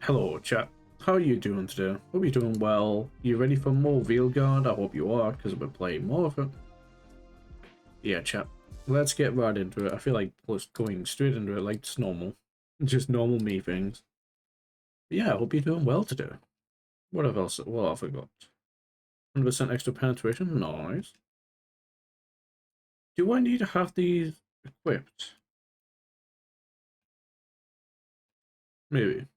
Hello, chat. How are you doing today? Hope you're doing well. You ready for more Veilguard? I hope you are, because I've been playing more of it. Yeah, chat. Let's get right into it. I feel like just going straight into it like it's normal. Just normal me things. But yeah, I hope you're doing well today. What else? What have I got? 100% extra penetration? Nice. Do I need to have these equipped? Maybe.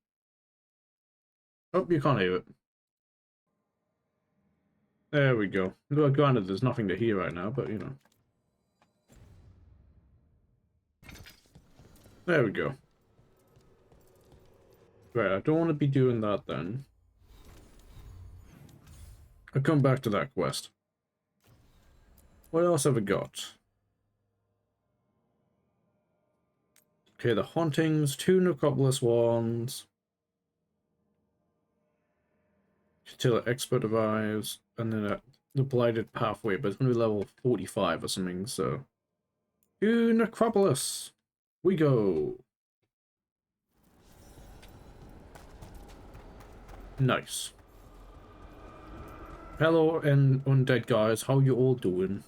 Oh, you can't hear it. There we go. Well, granted, there's nothing to hear right now, but you know. There we go. Right, I don't want to be doing that then. I'll come back to that quest. What else have we got? Okay, the hauntings, 2 necropolis wands. Till expert arrives, and then the blighted pathway, but it's going to be level 45 or something, so. To necropolis! We go! Nice. Hello, and undead guys, how you all doing?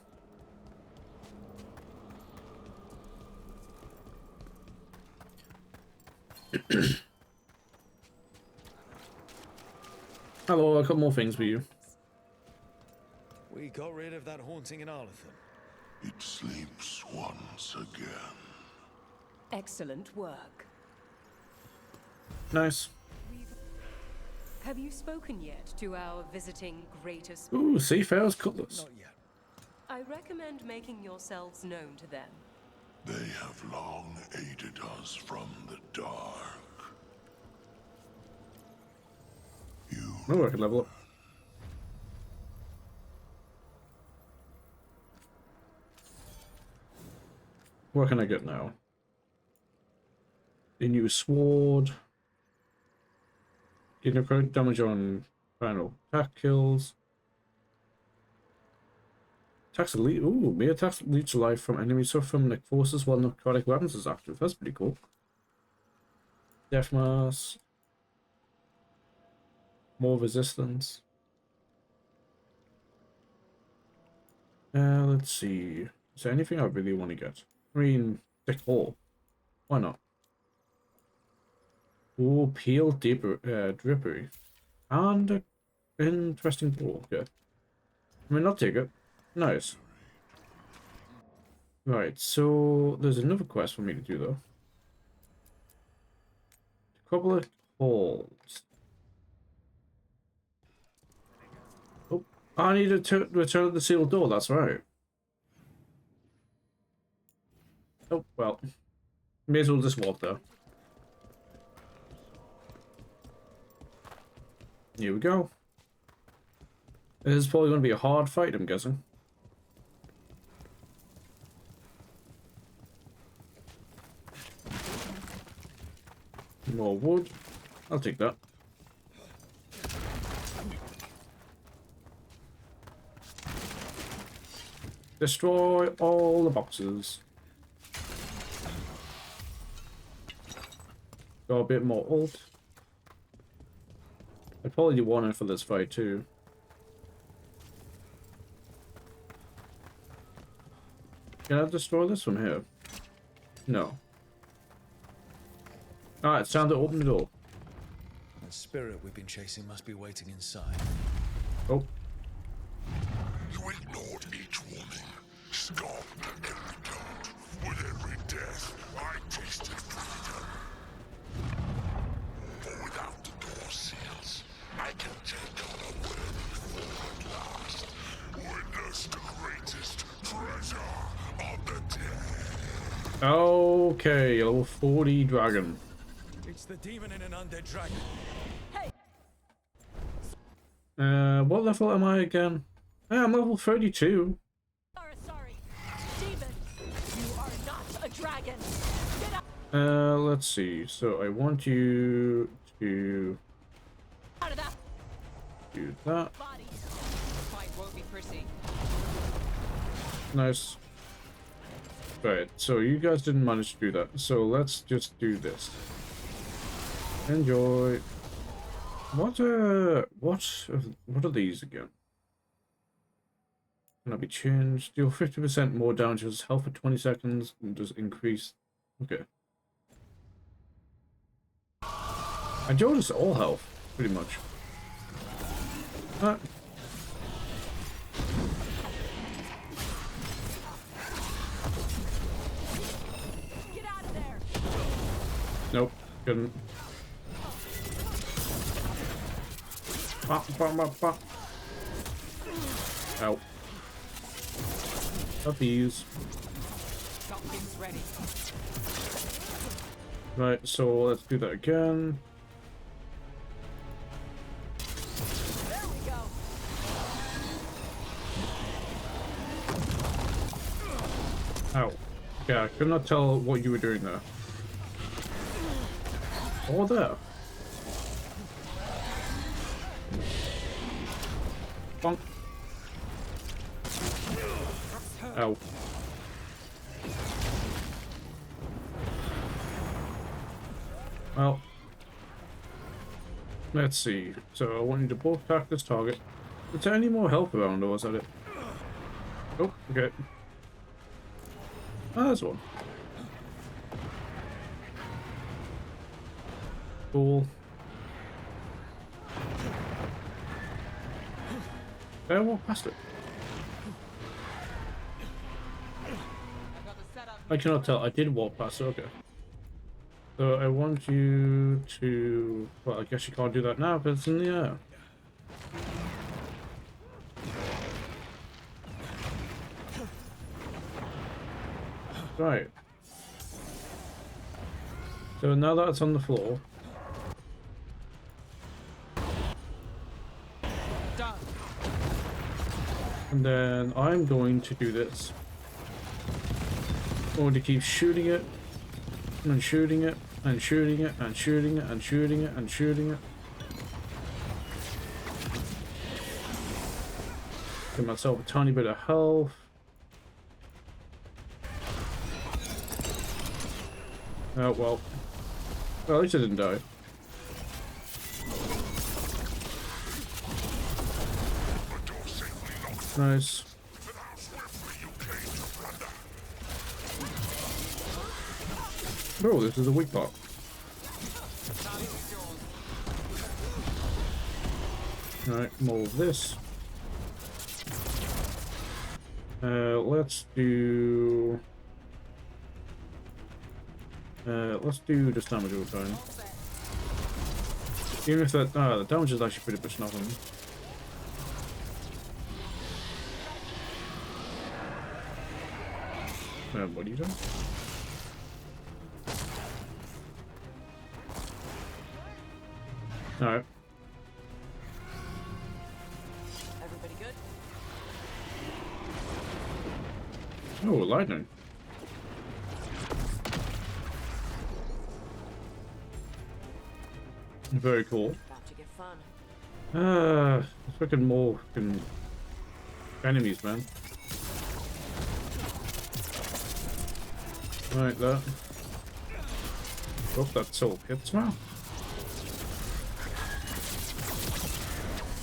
Hello, I got more things for you. We got rid of that haunting in Arlington. It sleeps once again. Excellent work. Nice. Have you spoken yet to our visiting greatest? Ooh, Seafarer's Cutlass. Not yet. I recommend making yourselves known to them. They have long aided us from the dark. Oh, I can level up. What can I get now? A new sword. Increase damage on final attack kills. Attacks elite. Ooh, may attacks leech life from enemies suffer from neck forces while necrotic weapons is active. That's pretty cool. Death mass. More resistance. Let's see. Is there anything I really want to get? I mean, thick hole. Why not? Ooh, peel deeper, drippery. And an interesting ball. Okay. I mean, I'll take it. Nice. Right, so there's another quest for me to do though. Couple of holes. Oh, I need to return the sealed door, that's right. Oh, well. May as well just walk though. Here we go. This is probably going to be a hard fight, I'm guessing. More wood. I'll take that. Destroy all the boxes. Got a bit more ult. I probably do one for this fight too. Can I destroy this from here? No. Alright, it's time to open the door. The spirit we've been chasing must be waiting inside. Oh. You ignored each warning, scoffed at every doubt. With every death, I tasted freedom. For without the door seals, I can take on a worthy foe at last. Witness the greatest treasure of the dead. Okay, level 40 dragon. It's the demon in an undead dragon. What level am I again? I'm level 32. Sorry. Demon, you are not a dragon. Get out. Let's see. So I want you to Out of that do that. body. Fight won't be pretty. Nice. Right, so you guys didn't manage to do that. So let's just do this. Enjoy. What are these again? Can that be changed? Deal 50% more damage to his health for 20 seconds and just increase. Okay. And Joe is all health, pretty much. Get out of there! Nope, couldn't. Ow. Puppies. Something's ready. Right, so let's do that again. There we go! Ow. Yeah, I could not tell what you were doing there. Oh, there. Bonk. Ow. Well, let's see. So I want you to both attack this target. Is there any more health around, or is that it? Oh, okay. Ah, there's one. Cool. I walk past it. I cannot tell. I did walk past it, okay. So I want you to... Well, I guess you can't do that now because it's in the air. Right. So now that it's on the floor... Done. And then I'm going to do this. I'm going to keep shooting it, and shooting it, and shooting it, and shooting it, and shooting it, and shooting it. Give myself a tiny bit of health. Oh, well. Well, at least I didn't die. Nice. Oh, this is a weak part. Alright, more of this. Let's do just damage all the time. Even if that the damage is actually pretty much nothing. What are you doing? Alright. Everybody good? Oh, lightning. Very cool. About to get fun. Fucking more fucking enemies, man. Right, that. Oh, that's all hits now.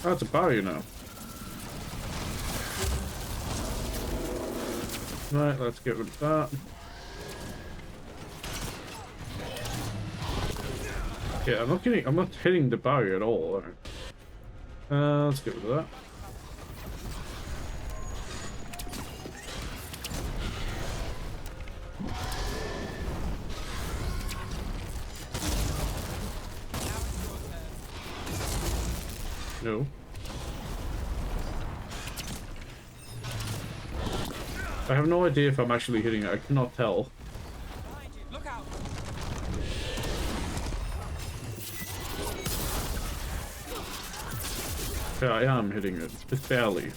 That's a barrier now. Right, let's get rid of that. Yeah, I'm not hitting the barrier at all. Let's get rid of that. No. I have no idea if I'm actually hitting it. I cannot tell. Behind you. Look out. Yeah, I am hitting it. Just barely.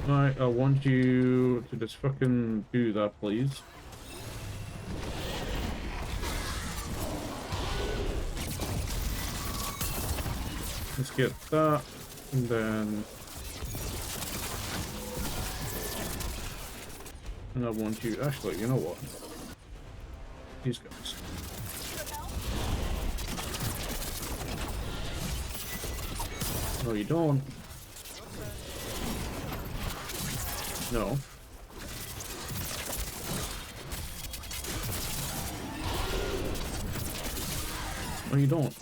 Right, I want you to just fucking do that, please. Let's get that, and then... And I want you... Actually, you know what? These guys. No, you don't. No. No, you don't.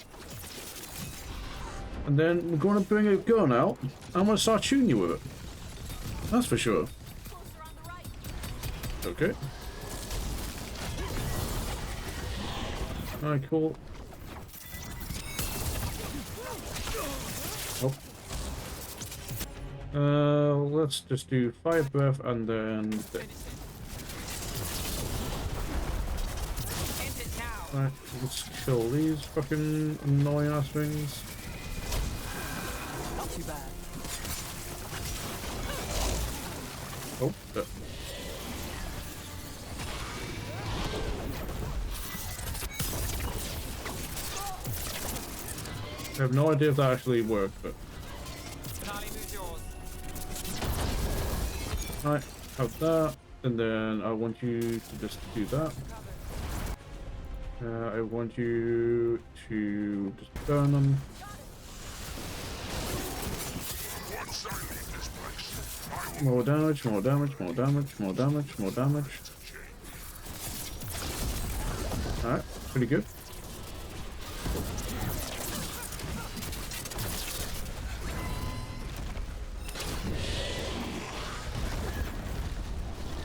And then we're going to bring a gun out. I'm going to start shooting you with it. That's for sure. Okay. Alright, cool. Oh. Let's just do fire breath and then... Alright, let's kill these fucking annoying ass things. Not too bad. Oh, I have no idea if that actually worked, but... Alright, have that, and then I want you to just do that. I want you to just burn them. More damage, more damage, more damage, more damage, more damage. Alright, pretty good.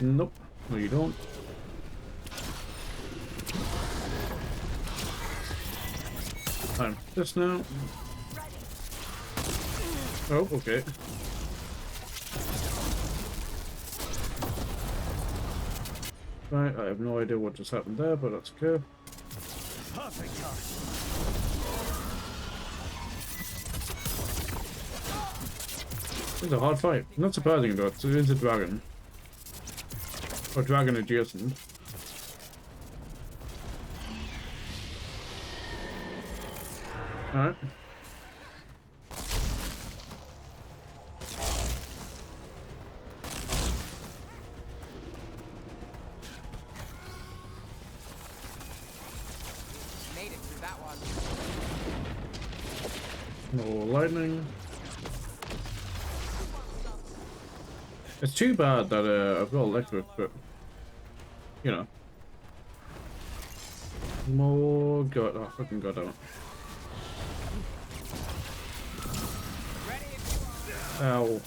Nope, no you don't. Time for this now. Oh, okay. Right, I have no idea what just happened there, but that's okay. Perfect time. It's a hard fight. Not surprising though, it is a dragon. Or dragon adjacent. Alright. Made it through that one. More lightning. It's too bad that I've got electric, but you know. More god, oh fucking god, out. Ow.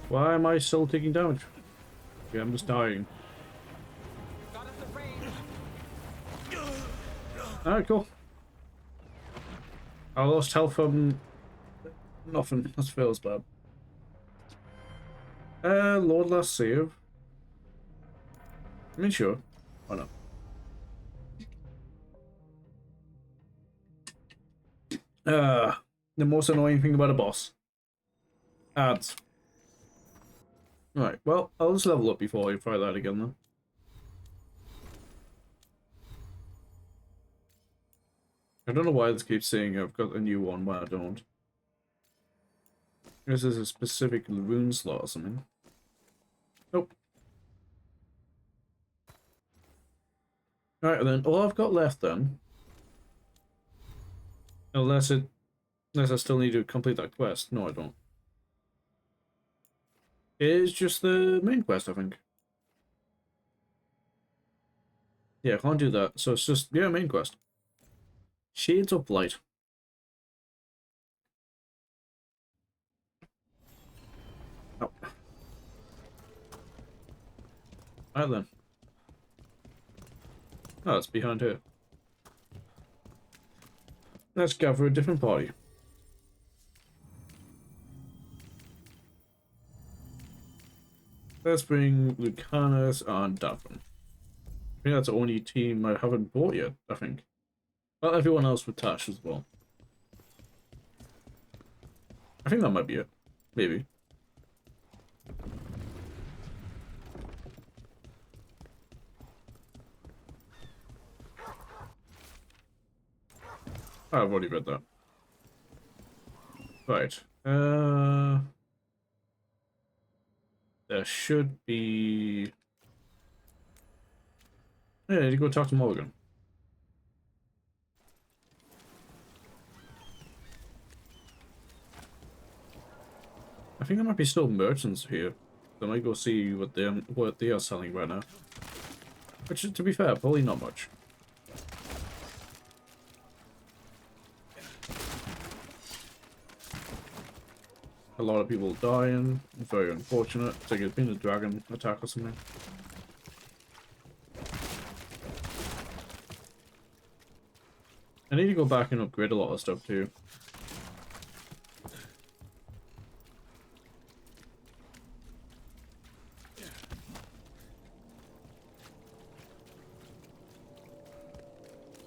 Why am I still taking damage? Yeah, I'm just dying. Alright, cool. I lost health from nothing. That feels bad. Lord last save. I mean, sure. Why not? The most annoying thing about a boss. Ads. Right, well, I'll just level up before I try that again then. I don't know why this keeps saying I've got a new one when I don't. This is a specific rune slot or something. Nope. Alright then, all I've got left then, unless I still need to complete that quest. No, I don't. It's just the main quest, I think. Yeah, I can't do that. So it's just, yeah, main quest. Shades of Blight. Oh. Alright then. Oh, it's behind here. Let's gather a different party. Let's bring Lucanus and Davin. I think that's the only team I haven't bought yet, I think. Well, everyone else with Tash as well. I think that might be it. Maybe. Oh, I've already read that. Right. There should be... Yeah, I need to go talk to Morgan. I think there might be still merchants here. So I might go see what they are selling right now. Which, to be fair, probably not much. A lot of people dying. Very unfortunate. It's like it's been a dragon attack or something. I need to go back and upgrade a lot of stuff too.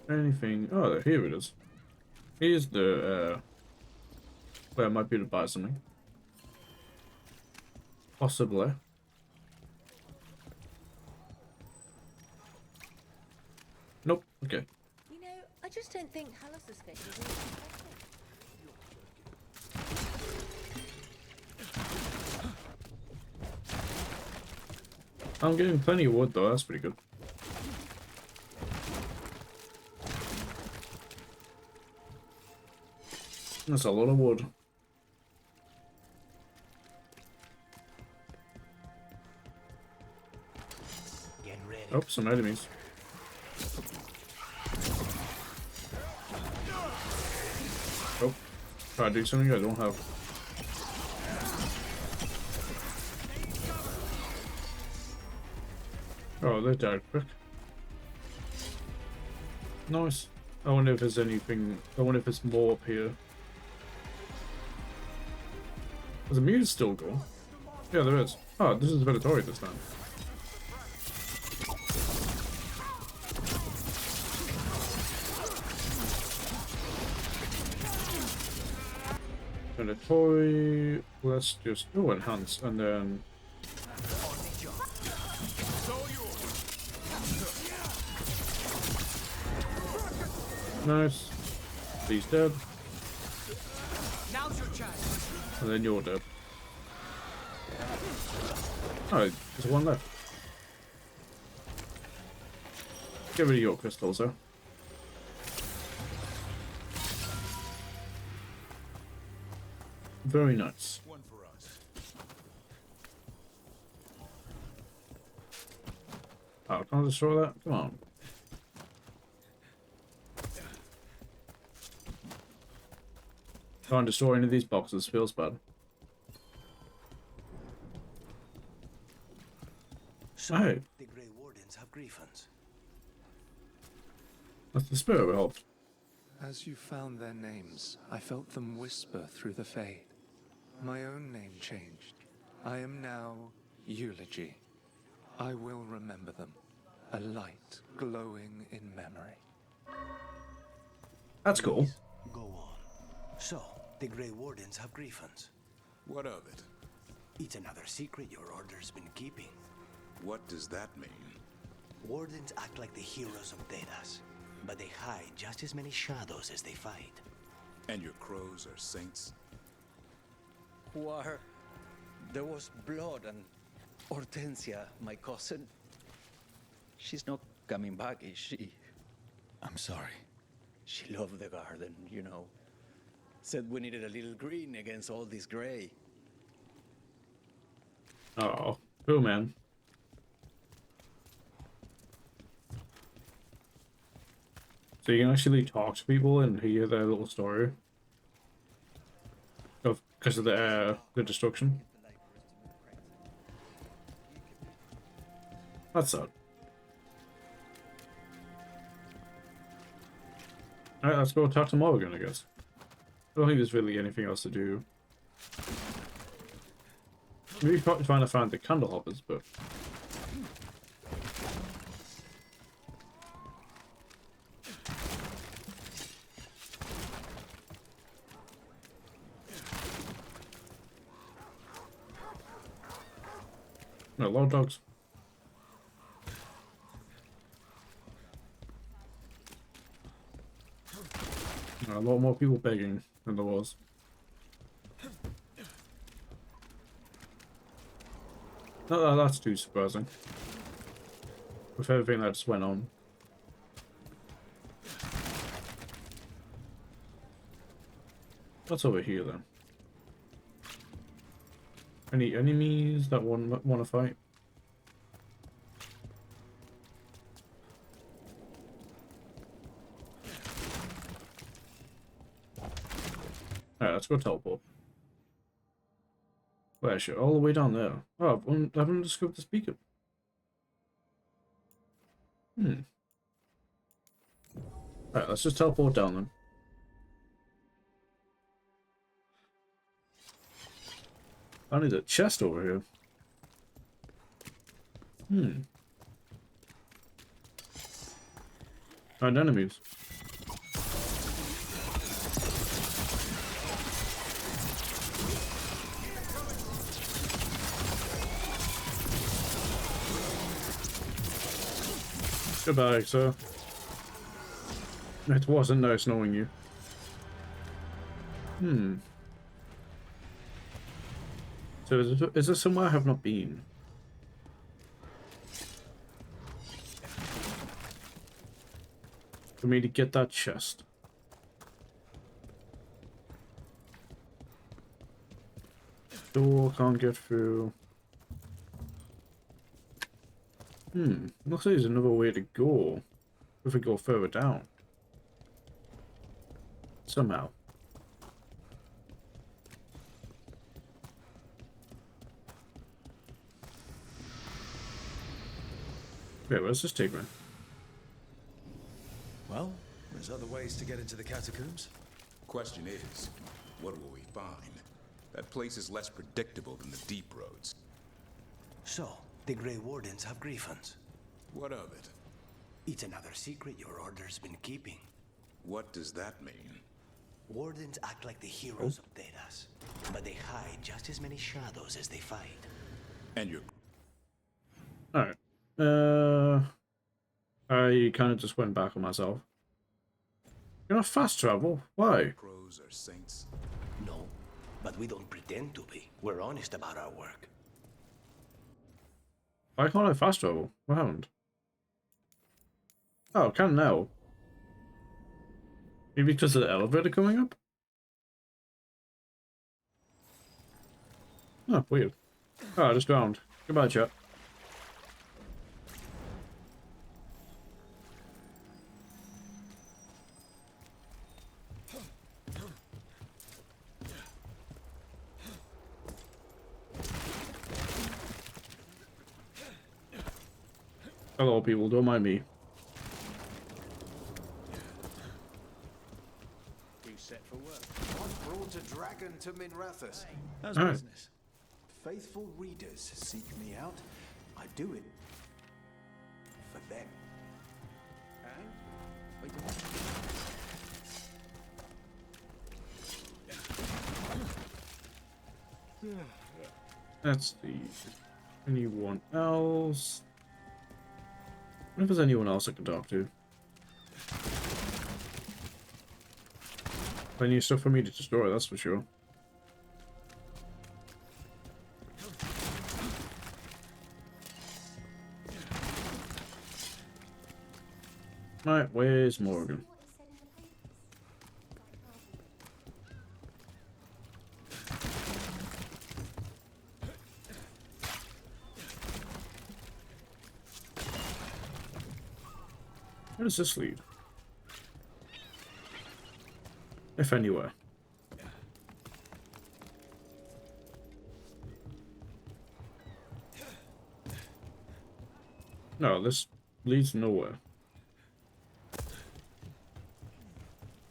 Anything? Oh, here it is. Here's the where I might be able to buy something. Possibly. Nope. Okay. You know, I just don't think Hallus's fate is really I'm getting plenty of wood though. That's pretty good. That's a lot of wood. Get ready. Oh, some enemies. Oh, try to do something I don't have. Oh, they died quick. Nice. I wonder if there's anything. I wonder if there's more up here. There's a muse still going. Yeah, there is. Oh, this is Veilguard this time. And a toy. Let's just enhance and then. Nice. He's dead. Now's your chance. And then you're dead. Oh, there's one left. Get rid of your crystals, though. Very nice. One for us. Oh, can I destroy that? Come on. Can't destroy any of these boxes, feels bad. So, Hey. the Grey Wardens have griffins. That's the spirit we helped. As you found their names, I felt them whisper through the fade. My own name changed. I am now Eulogy. I will remember them. A light glowing in memory. That's cool. Go on. So, the Grey Wardens have griffins. What of it? It's another secret your order's been keeping. What does that mean? Wardens act like the heroes of Dedas, but they hide just as many shadows as they fight. And your crows are saints? War. There was blood and Hortensia, my cousin. She's not coming back, is she? I'm sorry. She loved the garden, you know. Said we needed a little green against all this gray. Oh, cool, man. So you can actually talk to people and hear their little story of because of the destruction. That's sad. Alright, let's go talk to Morgan, I guess. I don't think there's really anything else to do. Maybe trying to find the candle hoppers, but... No, log dogs. A lot more people begging than there was. That's too surprising. With everything that just went on. What's over here then? Any enemies that want to fight? Alright, let's go teleport. Where is she? All the way down there. Oh, I haven't discovered this beacon. Alright, let's just teleport down then. I need a chest over here. And enemies. Goodbye, sir. It wasn't nice knowing you. So is there somewhere I have not been? For me to get that chest. Door can't get through. Looks like there's another way to go. If we go further down. Somehow. Wait, where's this take me? Well, there's other ways to get into the catacombs. Question is, what will we find? That place is less predictable than the deep roads. So, the Grey Wardens have griffins. What of it? It's another secret your order's been keeping. What does that mean? Wardens act like the heroes of Thedas, but they hide just as many shadows as they fight. And you're... Alright. I kind of just went back on myself. You're not fast travel? Why? Crows are saints. No, but we don't pretend to be. We're honest about our work. Why can't I fast travel? What happened? Oh, I can now. Maybe because of the elevator coming up? Oh, weird. Oh, I just drowned. Goodbye, chat. Hello, people. Don't mind me. You set for work. I've brought a dragon to Minrathous. How's Alright. business? Faithful readers seek me out. I do it for them. And? Wait, Let's see. Anyone else? I wonder if there's anyone else I can talk to. Plenty of stuff for me to destroy, that's for sure. Right, where's Morgan? Where does this lead? If anywhere. No, this leads nowhere.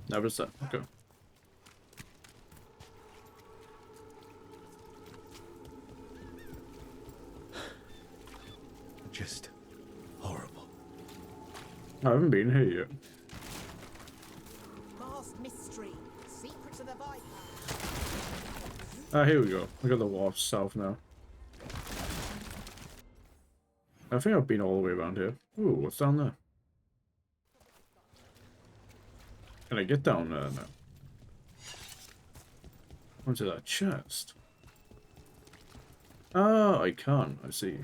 Never said. Okay. just horrible. I haven't been here yet. Vast mystery. Secrets of the Viper. Ah, here we go. Look at the wharf south now. I think I've been all the way around here. Ooh, what's down there? Can I get down there now? Onto that chest. Ah, I can. I see.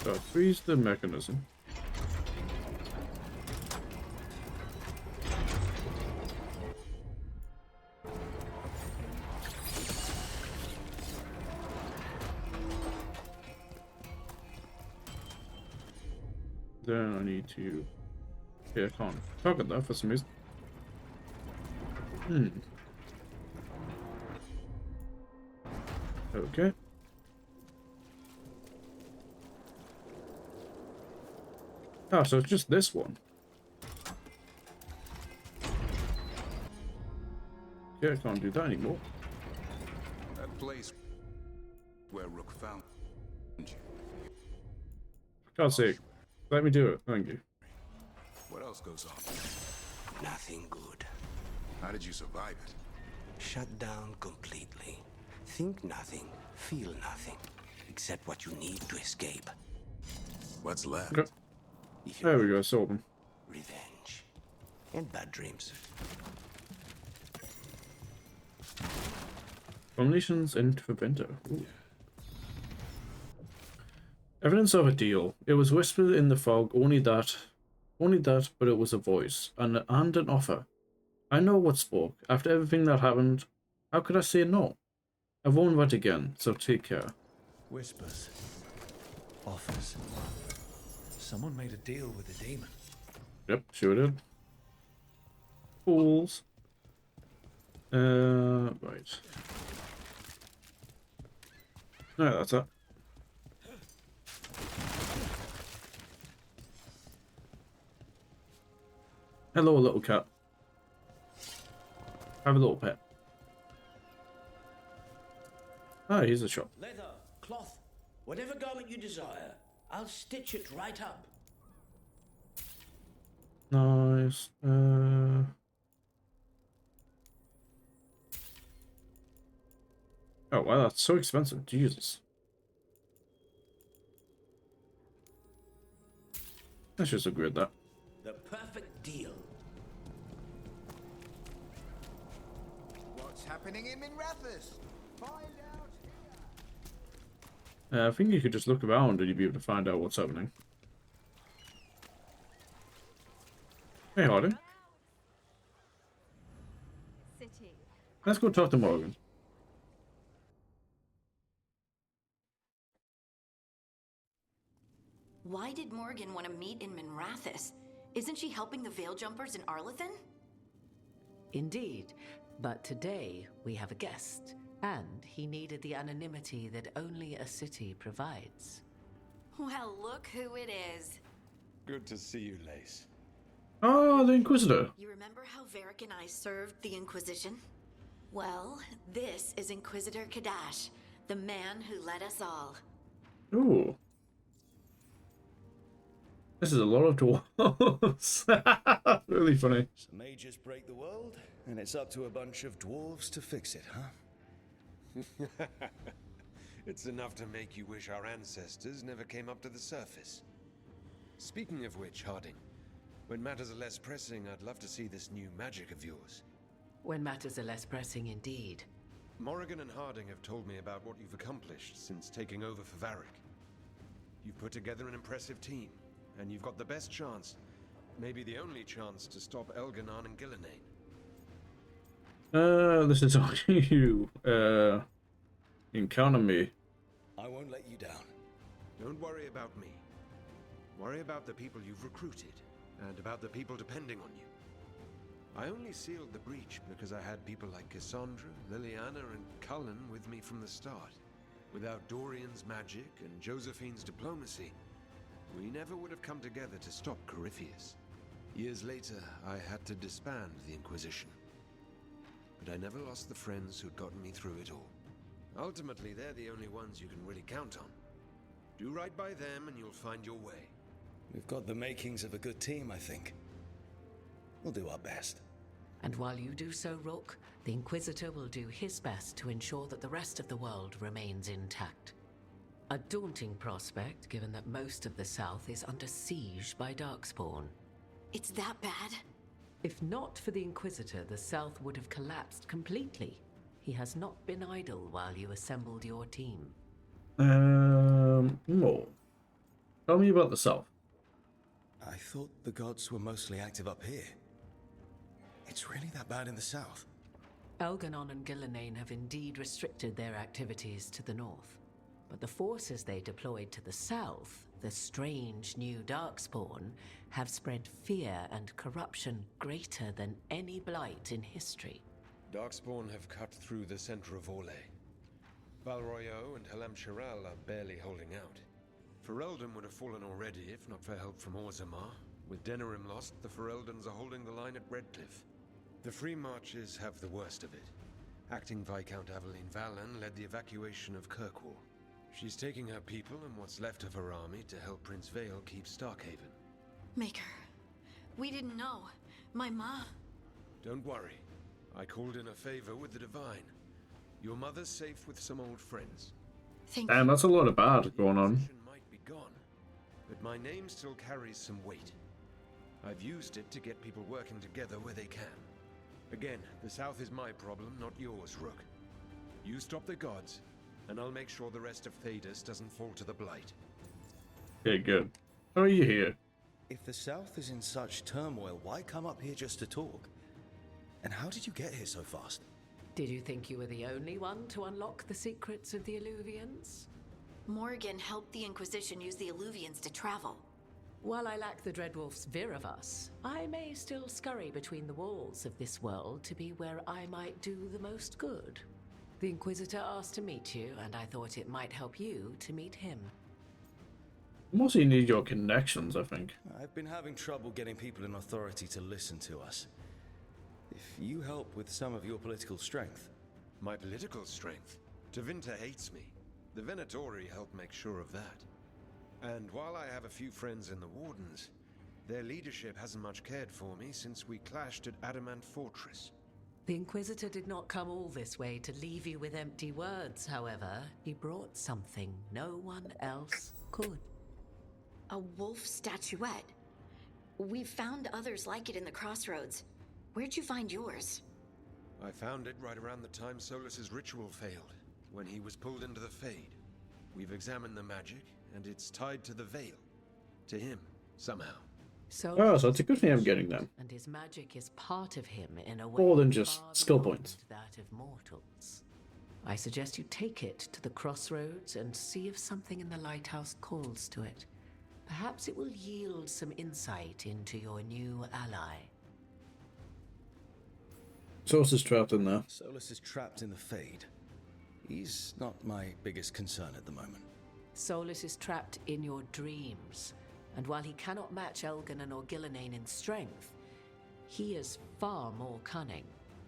So freeze the mechanism. Then I need to... Yeah, I can't target that for some reason. Okay. Ah, so it's just this one. Okay, I can't do that anymore. That place where Rook found you. God's sake. Let me do it. Thank you. What else goes on? Nothing good. How did you survive it? Shut down completely. Think nothing, feel nothing, except what you need to escape. What's left? Okay. There we go, sold them. Revenge. And bad dreams. Donations into Vento. Ooh. Evidence of a deal. It was whispered in the fog, only that, but it was a voice, and an offer. I know what spoke. After everything that happened, how could I say no? I won't write again, so take care. Whispers. Offers. Someone made a deal with the demon. Yep, sure did. Fools. Right. No, that's it. Hello, little cat. Have a little pet. Ah, here's a shop. Leather, cloth, whatever garment you desire, I'll stitch it right up. Nice. Oh, wow, that's so expensive. Jesus. Let's just agree with that. The perfect deal. What's happening in Minrathous? Find out here. I think you could just look around and you'd be able to find out what's happening. Hey, Hardy. City. Let's go talk to Morgan. Why did Morgan want to meet in Minrathous? Isn't she helping the Veil Jumpers in Arlathan? Indeed, but today we have a guest, and he needed the anonymity that only a city provides. Well, look who it is. Good to see you, Lace. Oh, the Inquisitor. You remember how Varric and I served the Inquisition? Well, this is Inquisitor Kadash, the man who led us all. Ooh. This is a lot of dwarves. Really funny. Some mages break the world, and it's up to a bunch of dwarves to fix it, huh? It's enough to make you wish our ancestors never came up to the surface. Speaking of which, Harding, when matters are less pressing, I'd love to see this new magic of yours. When matters are less pressing indeed. Morrigan and Harding have told me about what you've accomplished since taking over for Varric. You've put together an impressive team, and you've got the best chance, maybe the only chance, to stop Elganon and Gillenane. This is all you. Encounter me. I won't let you down. Don't worry about me. Worry about the people you've recruited, and about the people depending on you. I only sealed the breach because I had people like Cassandra, Liliana, and Cullen with me from the start. Without Dorian's magic and Josephine's diplomacy, we never would have come together to stop Corypheus. Years later, I had to disband the Inquisition. But I never lost the friends who'd gotten me through it all. Ultimately, they're the only ones you can really count on. Do right by them and you'll find your way. We've got the makings of a good team, I think. We'll do our best. And while you do so, Rook, the Inquisitor will do his best to ensure that the rest of the world remains intact. A daunting prospect, given that most of the South is under siege by Darkspawn. It's that bad? If not for the Inquisitor, the South would have collapsed completely. He has not been idle while you assembled your team. More. Tell me about the South. I thought the gods were mostly active up here. It's really that bad in the south? Elganon and Gillenane have indeed restricted their activities to the north. But the forces they deployed to the south, the strange new Darkspawn, have spread fear and corruption greater than any blight in history. Darkspawn have cut through the center of Orlais. Valroyo and Helem Shiral are barely holding out. Ferelden would have fallen already if not for help from Orzammar. With Denerim lost, the Fereldans are holding the line at Redcliffe. The Free Marches have the worst of it. Acting Viscount Aveline Valen led the evacuation of Kirkwall. She's taking her people and what's left of her army to help Prince Vale keep Starkhaven. Maker, we didn't know. My ma... Don't worry. I called in a favor with the Divine. Your mother's safe with some old friends. Damn, that's a lot of bad going on. Might be gone, but my name still carries some weight. I've used it to get people working together where they can. Again, the South is my problem, not yours, Rook. You stop the gods, and I'll make sure the rest of Thedas doesn't fall to the Blight. Okay, good. How are you here? If the south is in such turmoil, why come up here just to talk? And how did you get here so fast? Did you think you were the only one to unlock the secrets of the Illuvians? Morgan helped the Inquisition use the Illuvians to travel. While I lack the Dreadwolf's Viravus, I may still scurry between the walls of this world to be where I might do the most good. The Inquisitor asked to meet you, and I thought it might help you to meet him. Mostly you need your connections, I think. I've been having trouble getting people in authority to listen to us. If you help with some of your political strength... My political strength? Tevinter hates me. The Venatori help make sure of that. And while I have a few friends in the Wardens, their leadership hasn't much cared for me since we clashed at Adamant Fortress. The Inquisitor did not come all this way to leave you with empty words, however. He brought something no one else could. A wolf statuette. We've found others like it in the crossroads. Where'd you find yours? I found it right around the time Solus's ritual failed, when he was pulled into the Fade. We've examined the magic, and it's tied to the Veil. To him, somehow. So it's a good thing I'm getting them. And his magic is part of him in a way More than just far skill beyond points. that of mortals. I suggest you take it to the crossroads and see if something in the lighthouse calls to it. Perhaps it will yield some insight into your new ally. Solus is trapped in there. Solus is trapped in the Fade. He's not my biggest concern at the moment. Solus is trapped in your dreams, and while he cannot match Elganon or Gillenane in strength, he is far more cunning.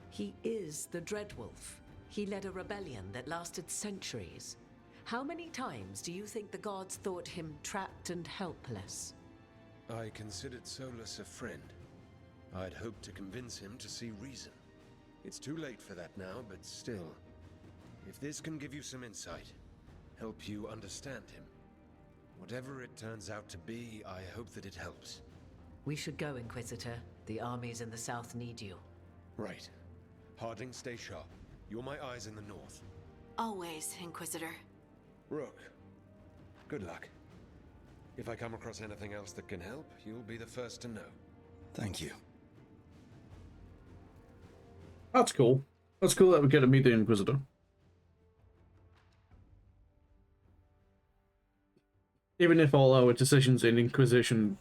He is the Dreadwolf. He led a rebellion that lasted centuries. How many times do you think the gods thought him trapped and helpless? I considered Solus a friend. I'd hoped to convince him to see reason. It's too late for that now, but still. If this can give you some insight, help you understand him. Whatever it turns out to be, I hope that it helps. We should go, Inquisitor. The armies in the south need you. Right. Harding, stay sharp. You're my eyes in the north. Always, Inquisitor. Rook, good luck. If I come across anything else that can help, you'll be the first to know. Thank you. That's cool. That's cool that we get to meet the Inquisitor. Even if all our decisions in Inquisition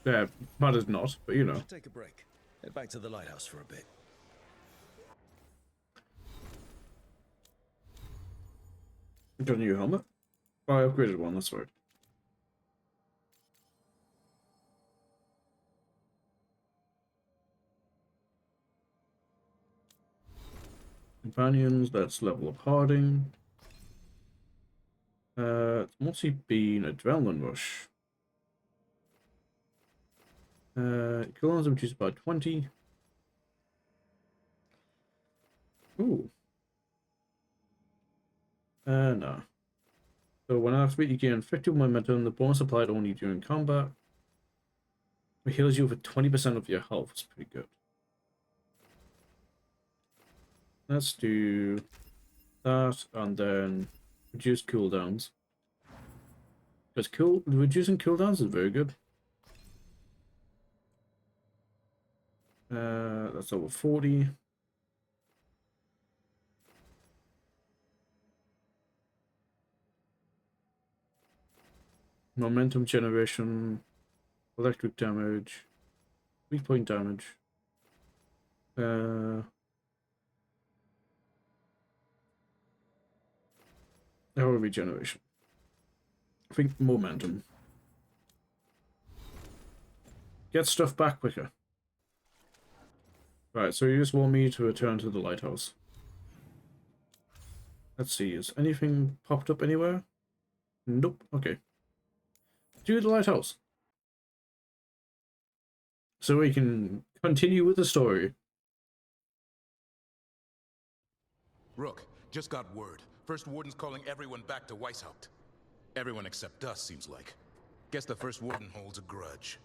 matters not, but you know. Take a break. Head back to the lighthouse for a bit. Got a new helmet? Oh, I upgraded one, that's right. Companions, let's level up Harding. It's mostly been Adrenaline Rush. Cooldowns reduced by 20. Ooh. No. So when after you gain 50 momentum, the bonus applied only during combat. It heals you for 20% of your health. It's pretty good. Let's do that and then reduce cooldowns. Because reducing cooldowns is very good. That's over 40. Momentum generation, electric damage, weak point damage. Arrow regeneration. I think momentum. Get stuff back quicker. Right, so you just want me to return to the lighthouse. Let's see, is anything popped up anywhere? Nope, okay. To the lighthouse. So we can continue with the story. Rook, just got word. First Warden's calling everyone back to Weishaupt. Everyone except us, seems like. Guess the First Warden holds a grudge.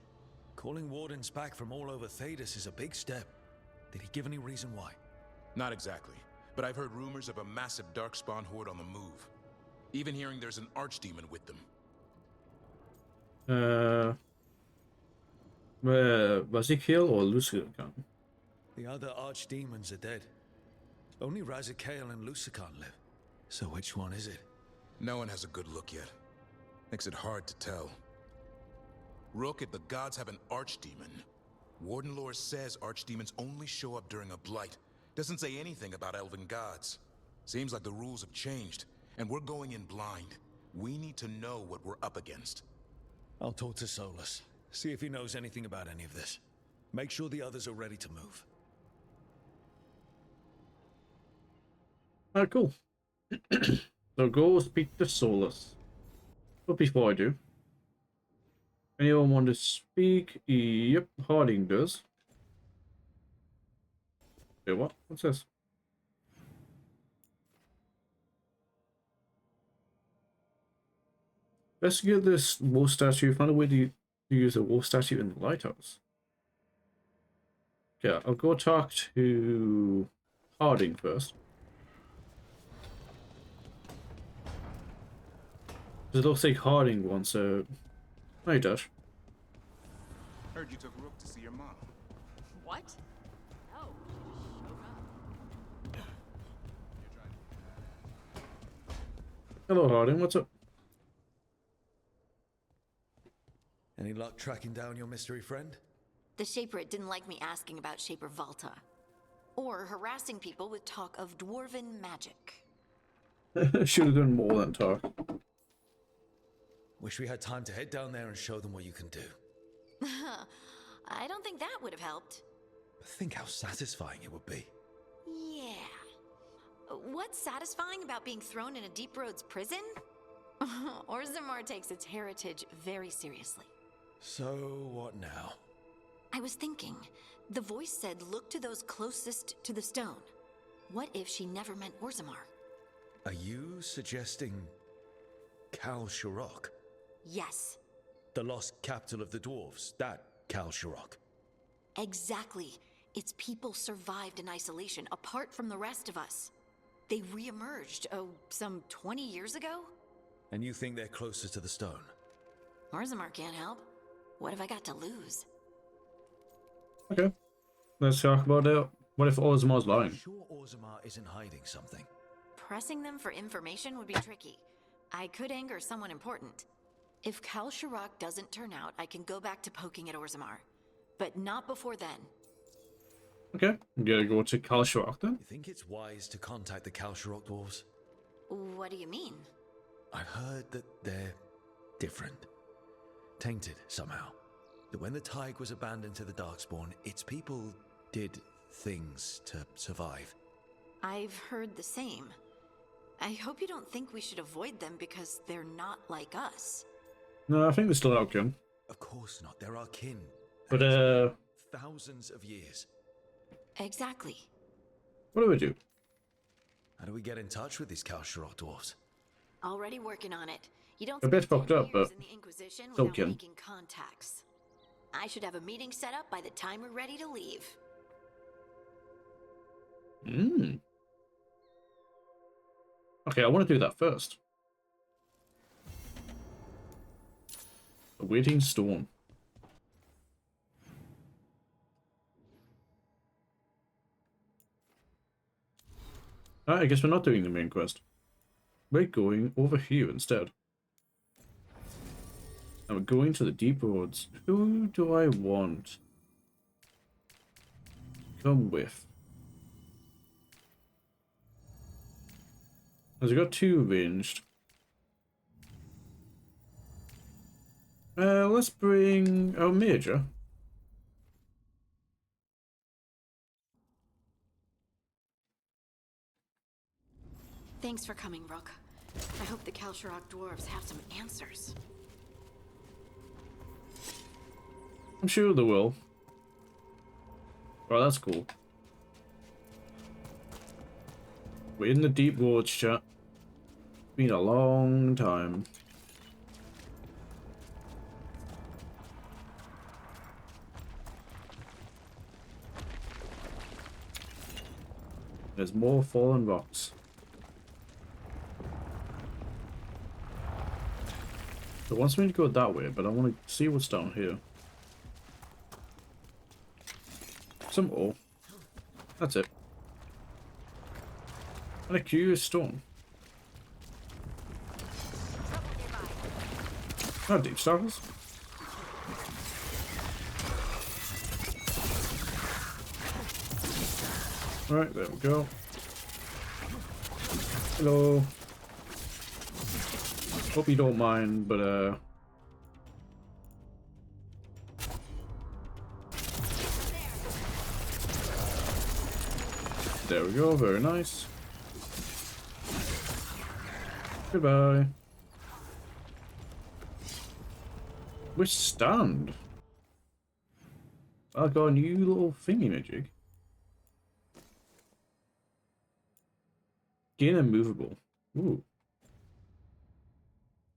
Calling Wardens back from all over Thedas is a big step. Did he give any reason why? Not exactly, but I've heard rumors of a massive Darkspawn horde on the move. Even hearing there's an Archdemon with them. Razikil or Lucican? The other archdemons are dead. Only Razikale and Lucican live. So which one is it? No one has a good look yet. Makes it hard to tell. Rook, if the gods have an Archdemon, Warden lore says Archdemons only show up during a blight. Doesn't say anything about elven gods. Seems like the rules have changed, and we're going in blind. We need to know what we're up against. I'll talk to Solus. See if he knows anything about any of this. Make sure the others are ready to move. Alright, cool. So go speak to Solus. But before I do, anyone want to speak? Yep, Harding does. Okay, what? What's this? Investigate this wolf statue. Find a way to use a wolf statue in the lighthouse. Yeah, I'll go talk to Harding first. It looks like Harding wants a... Hi, Dash. Heard you took Rook to see your mom. What? No, she just showed up. Hello, Harding. What's up? Any luck tracking down your mystery friend? The Shaper didn't like me asking about Shaper Valta. Or harassing people with talk of dwarven magic. Should have done more than talk. Wish we had time to head down there and show them what you can do. I don't think that would have helped. But think how satisfying it would be. Yeah. What's satisfying about being thrown in a Deep Roads prison? Orzammar takes its heritage very seriously. So, what now? I was thinking, the voice said look to those closest to the stone. What if she never meant Orzammar? Are you suggesting Kal Shirok? Yes. The lost capital of the dwarves, that Kal Shirok. Exactly. Its people survived in isolation, apart from the rest of us. They re-emerged, some 20 years ago? And you think they're closer to the stone? Orzammar can't help. What have I got to lose? Okay. Let's talk about it. What if Orzammar's lying? Sure Orzammar isn't hiding something. Pressing them for information would be tricky. I could anger someone important. If Kal Shirok doesn't turn out, I can go back to poking at Orzammar. But not before then. Okay, you gotta go to Kal Shirok then? You think it's wise to contact the Kal Shirok dwarves? What do you mean? I've heard that they're different. Tainted, somehow. That when the Tig was abandoned to the Darkspawn, its people did things to survive. I've heard the same. I hope you don't think we should avoid them because they're not like us. No, I think they're still out, Kin. Of course not. They're our kin. But, thousands of years. Exactly. What do we do? How do we get in touch with these Kal Shirok dwarves? Already working on it. You don't A bit spend fucked 10 up, years but in the Inquisition still without can. making contacts. I should have a meeting set up by the time we're ready to leave. Hmm. Okay, I want to do that first. Awaiting storm. I guess we're not doing the main quest. We're going over here instead. And we're going to the deep roads. Who do I want? Come with. Has it got 2 ranged? Let's bring our major. Thanks for coming, Rook. I hope the Kalsharok dwarves have some answers. I'm sure they will. Well, that's cool. We're in the deep roads, chat. Been a long time. There's more fallen rocks. It wants me to go that way, but I want to see what's down here. Some ore. That's it. And a curious stone. Oh, deep stars. Alright, there we go. Hello. Hope you don't mind, but there we go, very nice. Goodbye. Withstand. I got a new little thingy magic. Gain immovable. Ooh.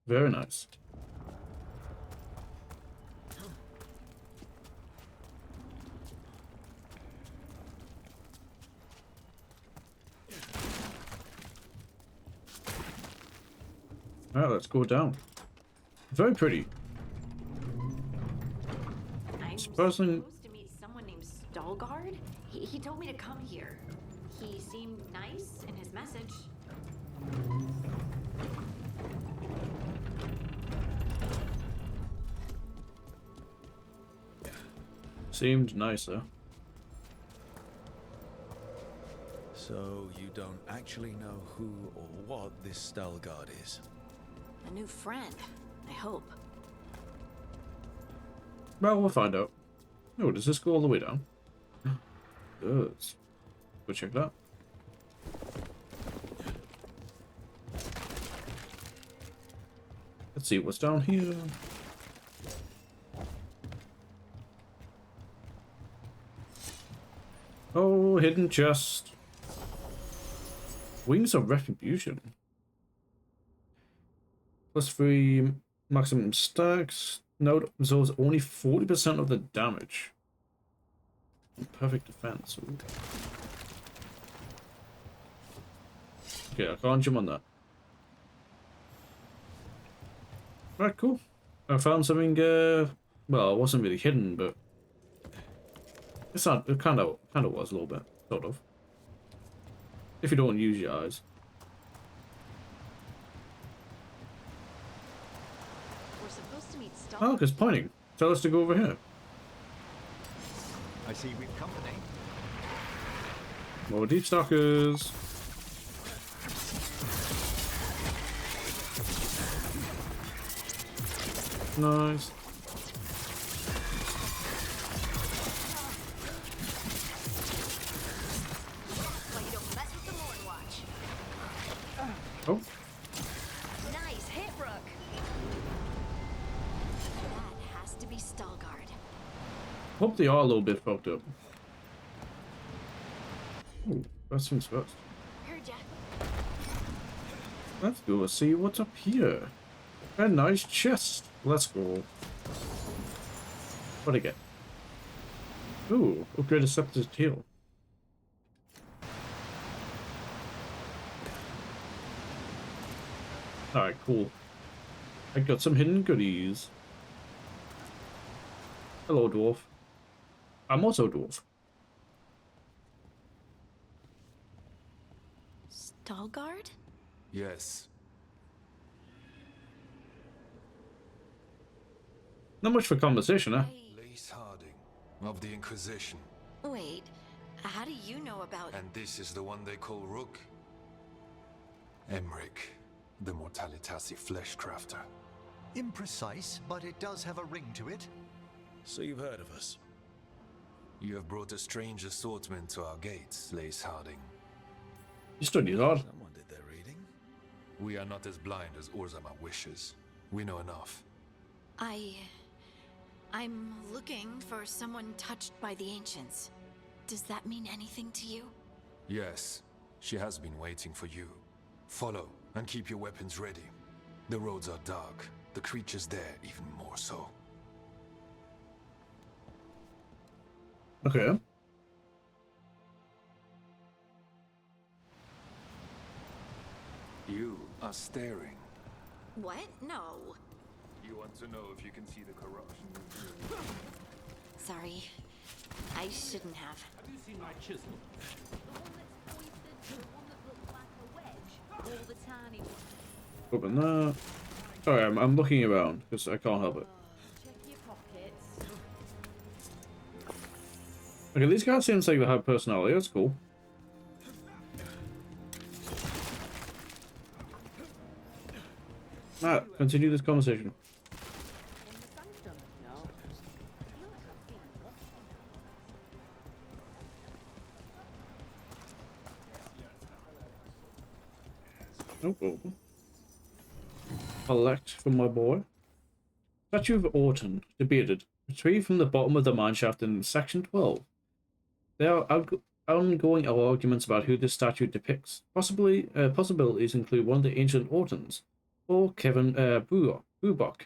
Very nice. Alright, let's go down. Very pretty. I'm Surprising. supposed to meet someone named Stalgard? He told me to come here. He seemed nice in his message. Seemed nicer. So you don't actually know who or what this Stalgard is? A new friend, I hope. Well, we'll find out. Oh, does this go all the way down? It does. Go check that. Let's see what's down here. Oh, hidden chest. Wings of Retribution. +3 maximum stacks. Node absorbs only 40% of the damage. Perfect defense. Ooh. Okay, I can't jump on that. Alright, cool. I found something, well, it wasn't really hidden, but it's not, it kind of was a little bit, sort of. If you don't use your eyes. We're supposed to meet Stalgard. Oh, it's pointing. Tell us to go over here. I see we've company. More deep stalkers. Nice. Oh. Nice hit, Rook. That has to be Stalgard. Hope they are a little bit fucked up. Ooh, first things first. Heard ya. Let's go see what's up here. A nice chest. Let's go. What'd I get? Ooh, upgrade a scepter's tail. Alright, cool. I got some hidden goodies. Hello, dwarf. I'm also a dwarf. Stalgard? Yes. Not much for conversation, huh? Lace Harding of the Inquisition. Wait, how do you know about... And this is the one they call Rook? Emmerich, the Mortalitasi flesh crafter. Imprecise, but it does have a ring to it. So you've heard of us? You have brought a strange assortment to our gates, Lace Harding. You studied hard. Someone did their reading. We are not as blind as Orzama wishes. We know enough. I'm looking for someone touched by the ancients. Does that mean anything to you? Yes, she has been waiting for you. Follow, and keep your weapons ready. The roads are dark, the creatures there even more so. Okay. You are staring. What? No. You want to know if you can see the corruption? Sorry. I shouldn't have. Have you seen my chisel? Open that. Sorry, I'm looking around because I can't help it. Okay, these guys seem like they have personality. That's cool. Matt, continue this conversation. Oh, oh. Collect from my boy. Statue of Orton, debated. Retrieved from the bottom of the mineshaft in section 12. There are ongoing arguments about who this statue depicts. Possibilities include one of the ancient Ortons, or Kevin Brubock,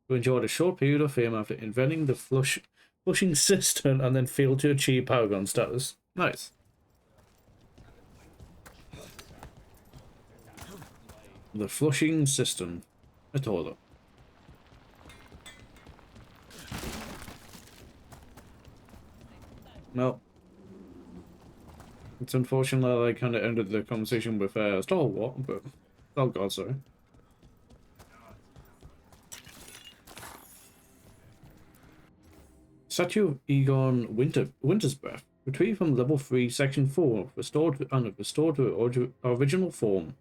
who enjoyed a short period of fame after inventing the flushing cistern and then failed to achieve Paragon status. Nice. The flushing cistern. A toilet. Well, it's unfortunate that I kind of ended the conversation with Stalwart, but oh god, sorry. Statue of Egon Winter's Breath, retrieved from level 3, section 4, restored to original form.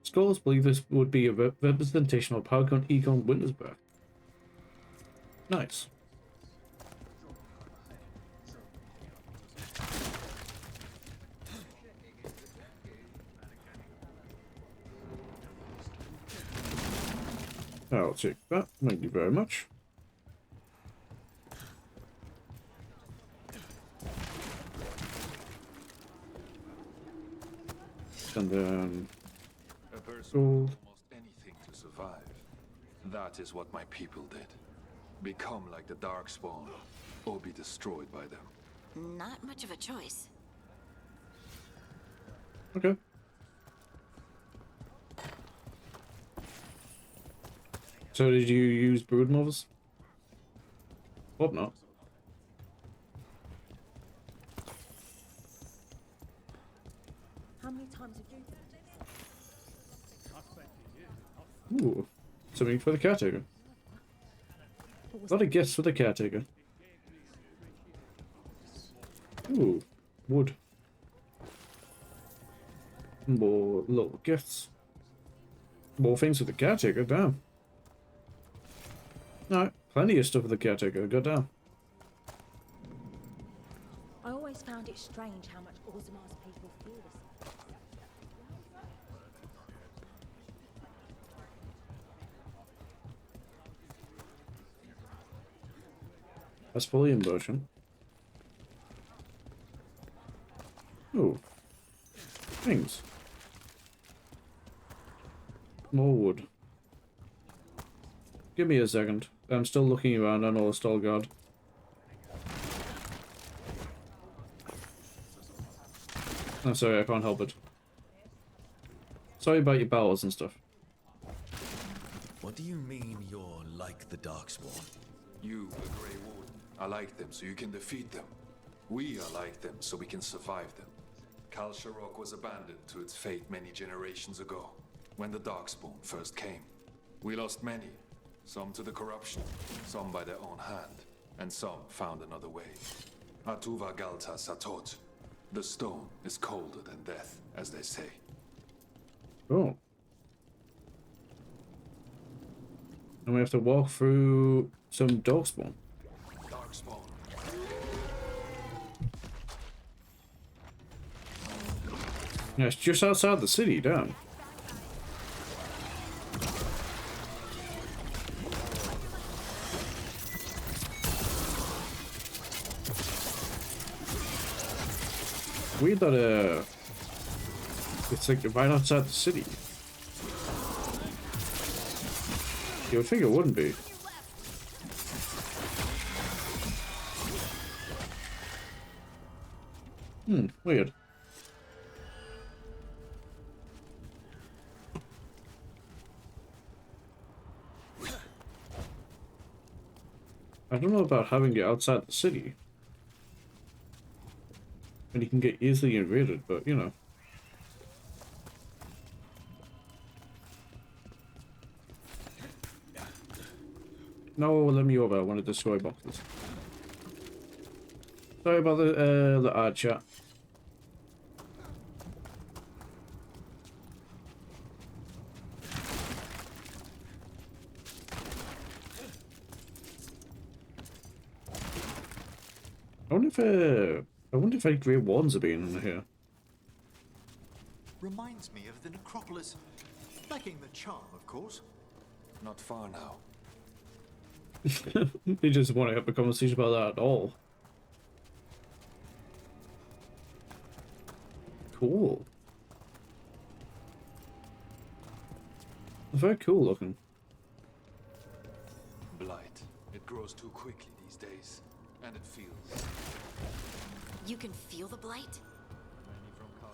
Scholars believe this would be a representation of Paragon Egon Winter's Breath. Nice. I'll take that. Thank you very much. And then A person gold. almost anything to survive. That is what my people did. Become like the Darkspawn, or be destroyed by them. Not much of a choice. Okay. So did you use brood mothers? Hope not. How many times have you... Ooh, something for the caretaker. A lot of gifts for the caretaker. Ooh, wood. More little gifts. More things for the caretaker, damn. Alright, plenty of stuff for the caretaker, goddamn. I always found it strange how much Orzamar's people feel this. Aspolian version. Ooh. Things. More wood. Give me a second. I'm still looking around. I know the stall guard. I'm sorry, I can't help it. Sorry about your bowels and stuff. What do you mean you're like the Darkspawn? You, the Grey Warden, are like them so you can defeat them. We are like them so we can survive them. Kal Sharok was abandoned to its fate many generations ago, when the Darkspawn first came. We lost many, some to the corruption, some by their own hand, and some found another way. Atuva Galta Satot. The stone is colder than death, as they say. Oh. And we have to walk through some Darkspawn. Darkspawn. Yeah, it's just outside the city, damn. Weird that it's like right outside the city. You would think it wouldn't be. Weird. I don't know about having it outside the city. And you can get easily invaded, but you know. No, let me over. I want to destroy boxes. Sorry about the ad chat. I wonder if any Grey Wardens are being in here. Reminds me of the necropolis. Lacking the charm, of course. Not far now. They just want to have a conversation about that at all. Cool. Very cool looking. Blight. It grows too quickly these days. And it feels. You can feel the blight? Many from Kal.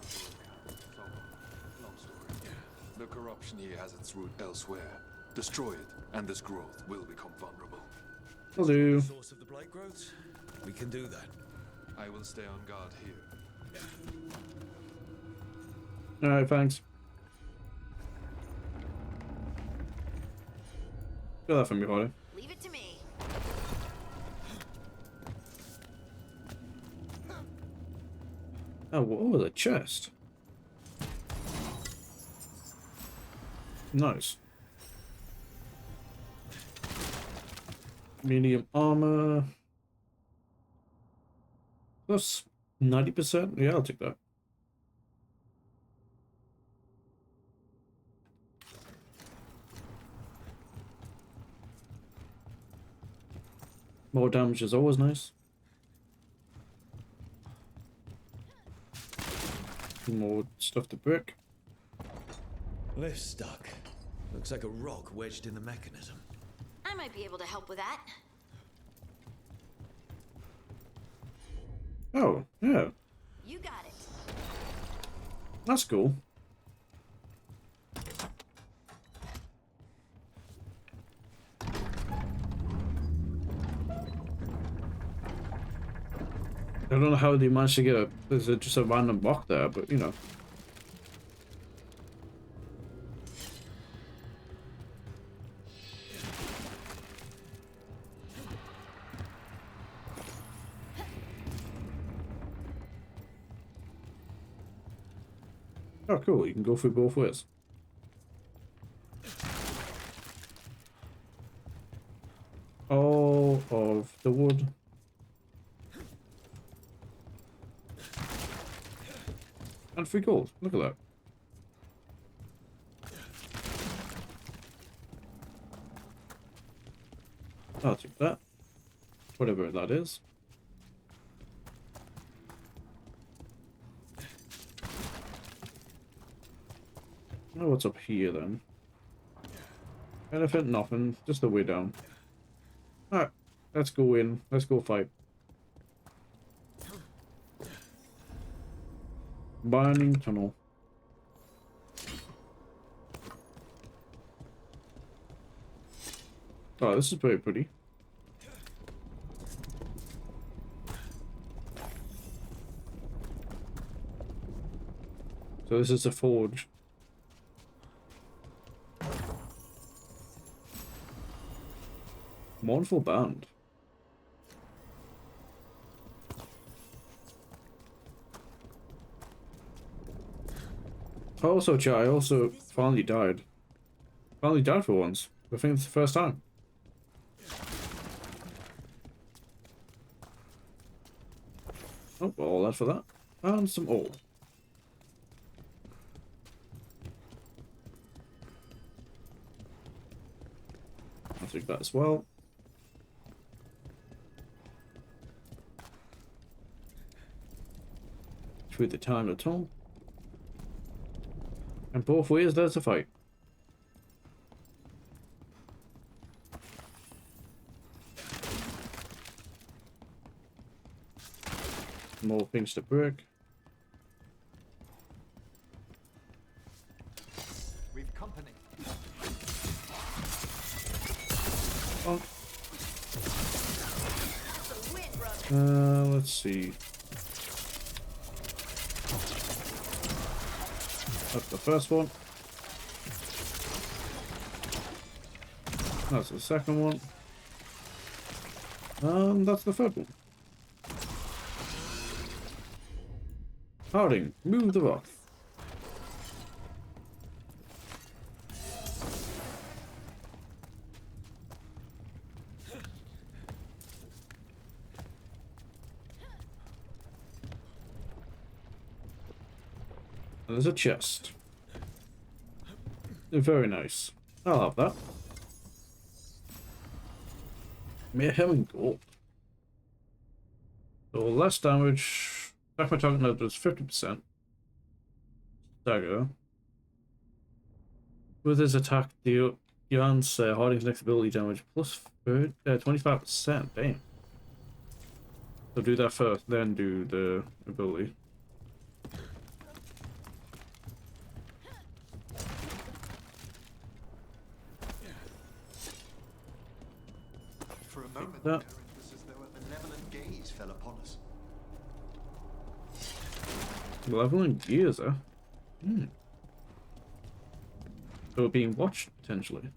Long story. The corruption here has its root elsewhere. Destroy it, and this growth will become vulnerable. Will do. Source of the blight growths? We can do that. I will stay on guard here. Alright, thanks. Get that from me, Holly. Leave it to me. Oh, the chest. Nice. Medium armor. Plus 90%? Yeah, I'll take that. More damage is always nice. More stuff to brick. Lift stuck. Looks like a rock wedged in the mechanism. I might be able to help with that. Oh, yeah. You got it. That's cool. I don't know how they managed to get a... There's just a random block there, but you know. Oh, cool. You can go through both ways. All of the wood. And free gold. Look at that. I'll take that. Whatever that is. Oh, what's up here then? Benefit, nothing. Just the way down. Alright, let's go in. Let's go fight. Burning tunnel. Oh, this is very pretty. So this is a forge. Mournful band. Also, chat, I also finally died. Finally died for once. I think it's the first time. Oh, all that for that. And some ore. I'll take that as well. Through the time at all. And both ways there's a fight. More things to break. We've company. Oh. Let's see. That's the first one. That's the second one. And that's the third one. Harding, move the rock. There's a chest. Very nice. I'll have that. Mayhem and gold. So less damage. Attack my target now does 50%. Dagger. With his attack, the Jan's Harding's next ability damage plus 25%. Damn. So do that first, then do the ability. For a moment, That. it was as though a benevolent gaze fell upon us. Leveling gears, huh? Hmm. So we're being watched, potentially.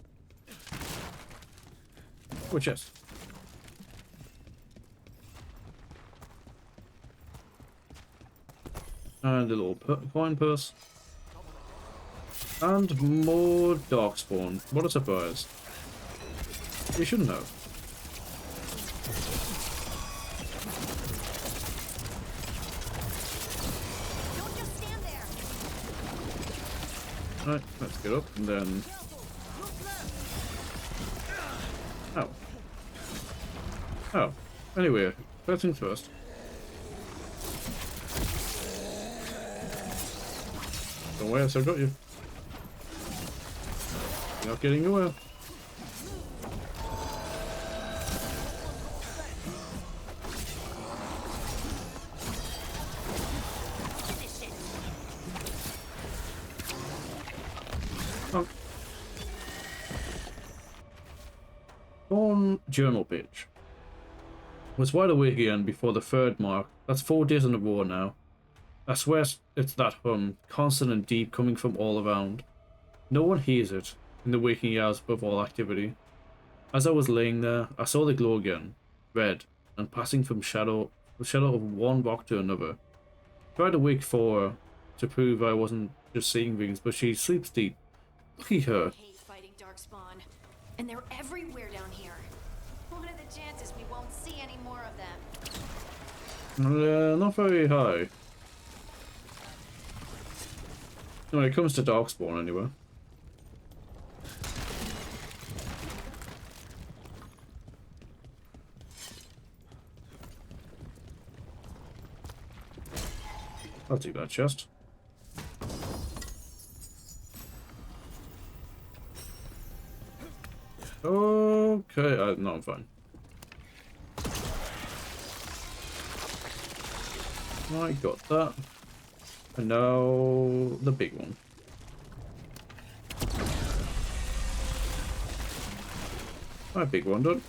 Oh, chest. And a little coin purse. And more darkspawn. What a surprise. You should know. Alright, let's get up and then... Oh. Oh. Anyway, first things first. Don't worry, I still got you. You're not getting away. On journal page. Was wide awake again before the third mark. That's 4 days in a row now. I swear it's that hum, constant and deep, coming from all around. No one hears it in the waking hours above all activity. As I was laying there, I saw the glow again, red, and passing from the shadow of one rock to another. Tried to wake for her to prove I wasn't just seeing things, but she sleeps deep. Lucky her. I hate fighting darkspawn, and they're everywhere down here. What are the chances we won't see any more of them? Not very high. When it comes to darkspawn, anyway. I'll take that chest. Okay, no, I'm fine. I got that. And now the big one. Alright, big one done.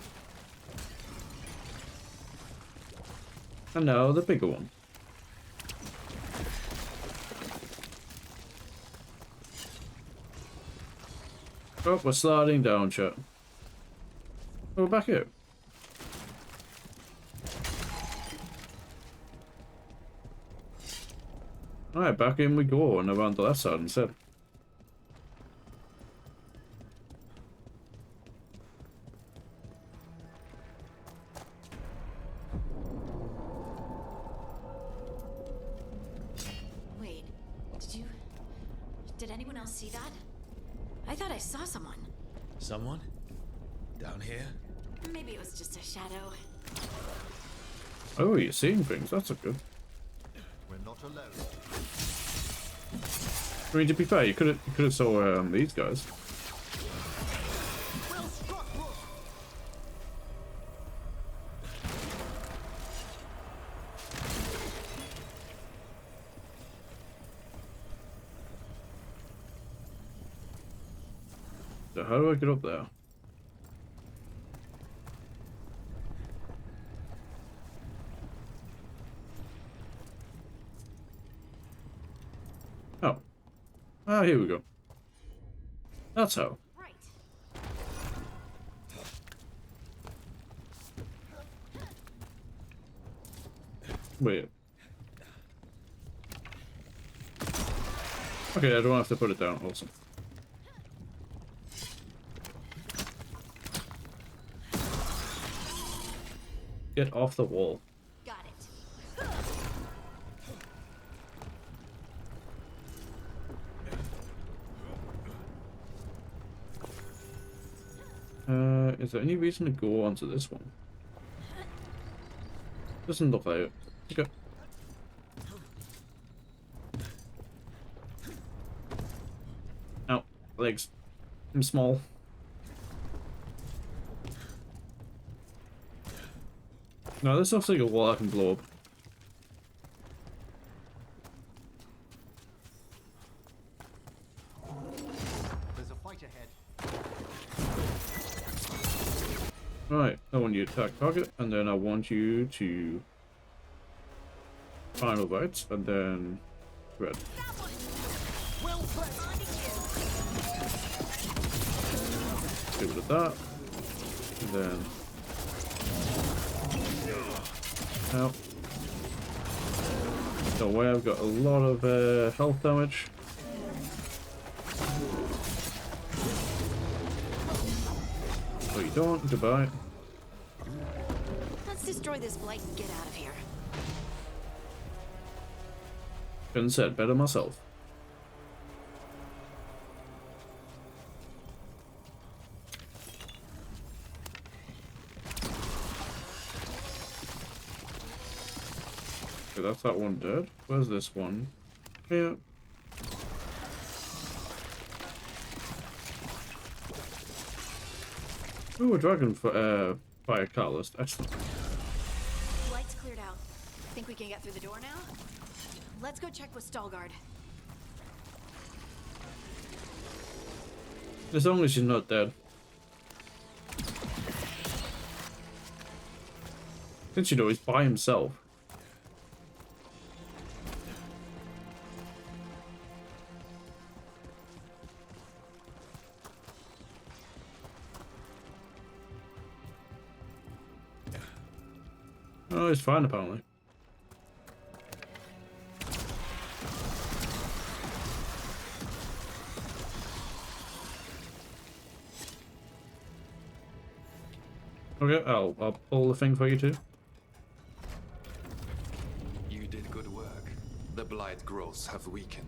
And now the bigger one. Oh, we're sliding down, chat. Oh, we're back here. Alright, back in we go, and around the left side instead. Wait, did anyone else see that? I thought I saw someone. Someone? Down here? Maybe it was just a shadow. Oh, you're seeing things, that's a good. We're not alone. I mean, to be fair, you could have saw these guys. So how do I get up there? Oh. Ah, here we go. That's how. Right. Wait. Okay, I don't have to put it down. Awesome. Get off the wall. Got it. Is there any reason to go onto this one? Doesn't look like it. Okay. Ow, legs. I'm small. No, this looks like a wall I can blow up. There's a fight ahead. Right, I want you to attack target, and then I want you to final bites, and then red. Get rid of that, and then out. Don't worry, I've got a lot of health damage. Oh, you don't. Goodbye. Let's destroy this blight and get out of here. Couldn't said better myself. Okay, that's that one dead. Where's this one? Here. Ooh, a dragon for fire catalyst. Excellent. Light's cleared out. Think we can get through the door now? Let's go check with Veilguard. As long as she's not dead. Since you know he's by himself. Oh, he's fine apparently. Okay, I'll pull the thing for you too. You did good work. The blight growths have weakened.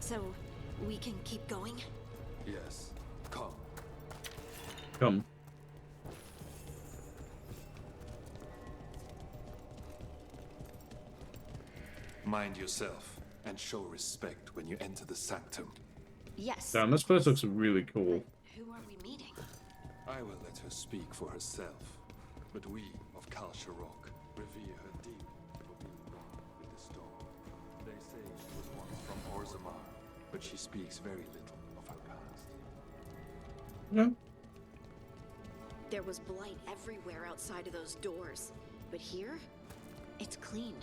So, we can keep going? Yes. Come. Come. Mind yourself and show respect when you enter the sanctum. Yes. Damn, this place looks really cool. Who are we meeting? I I will let her speak for herself. But we of Kal Sharok revere her deeply for being born with the stone. They say she was once from Orzammar, but she speaks very little of her past. Yeah. There was blight everywhere outside of those doors. But here, it's clean.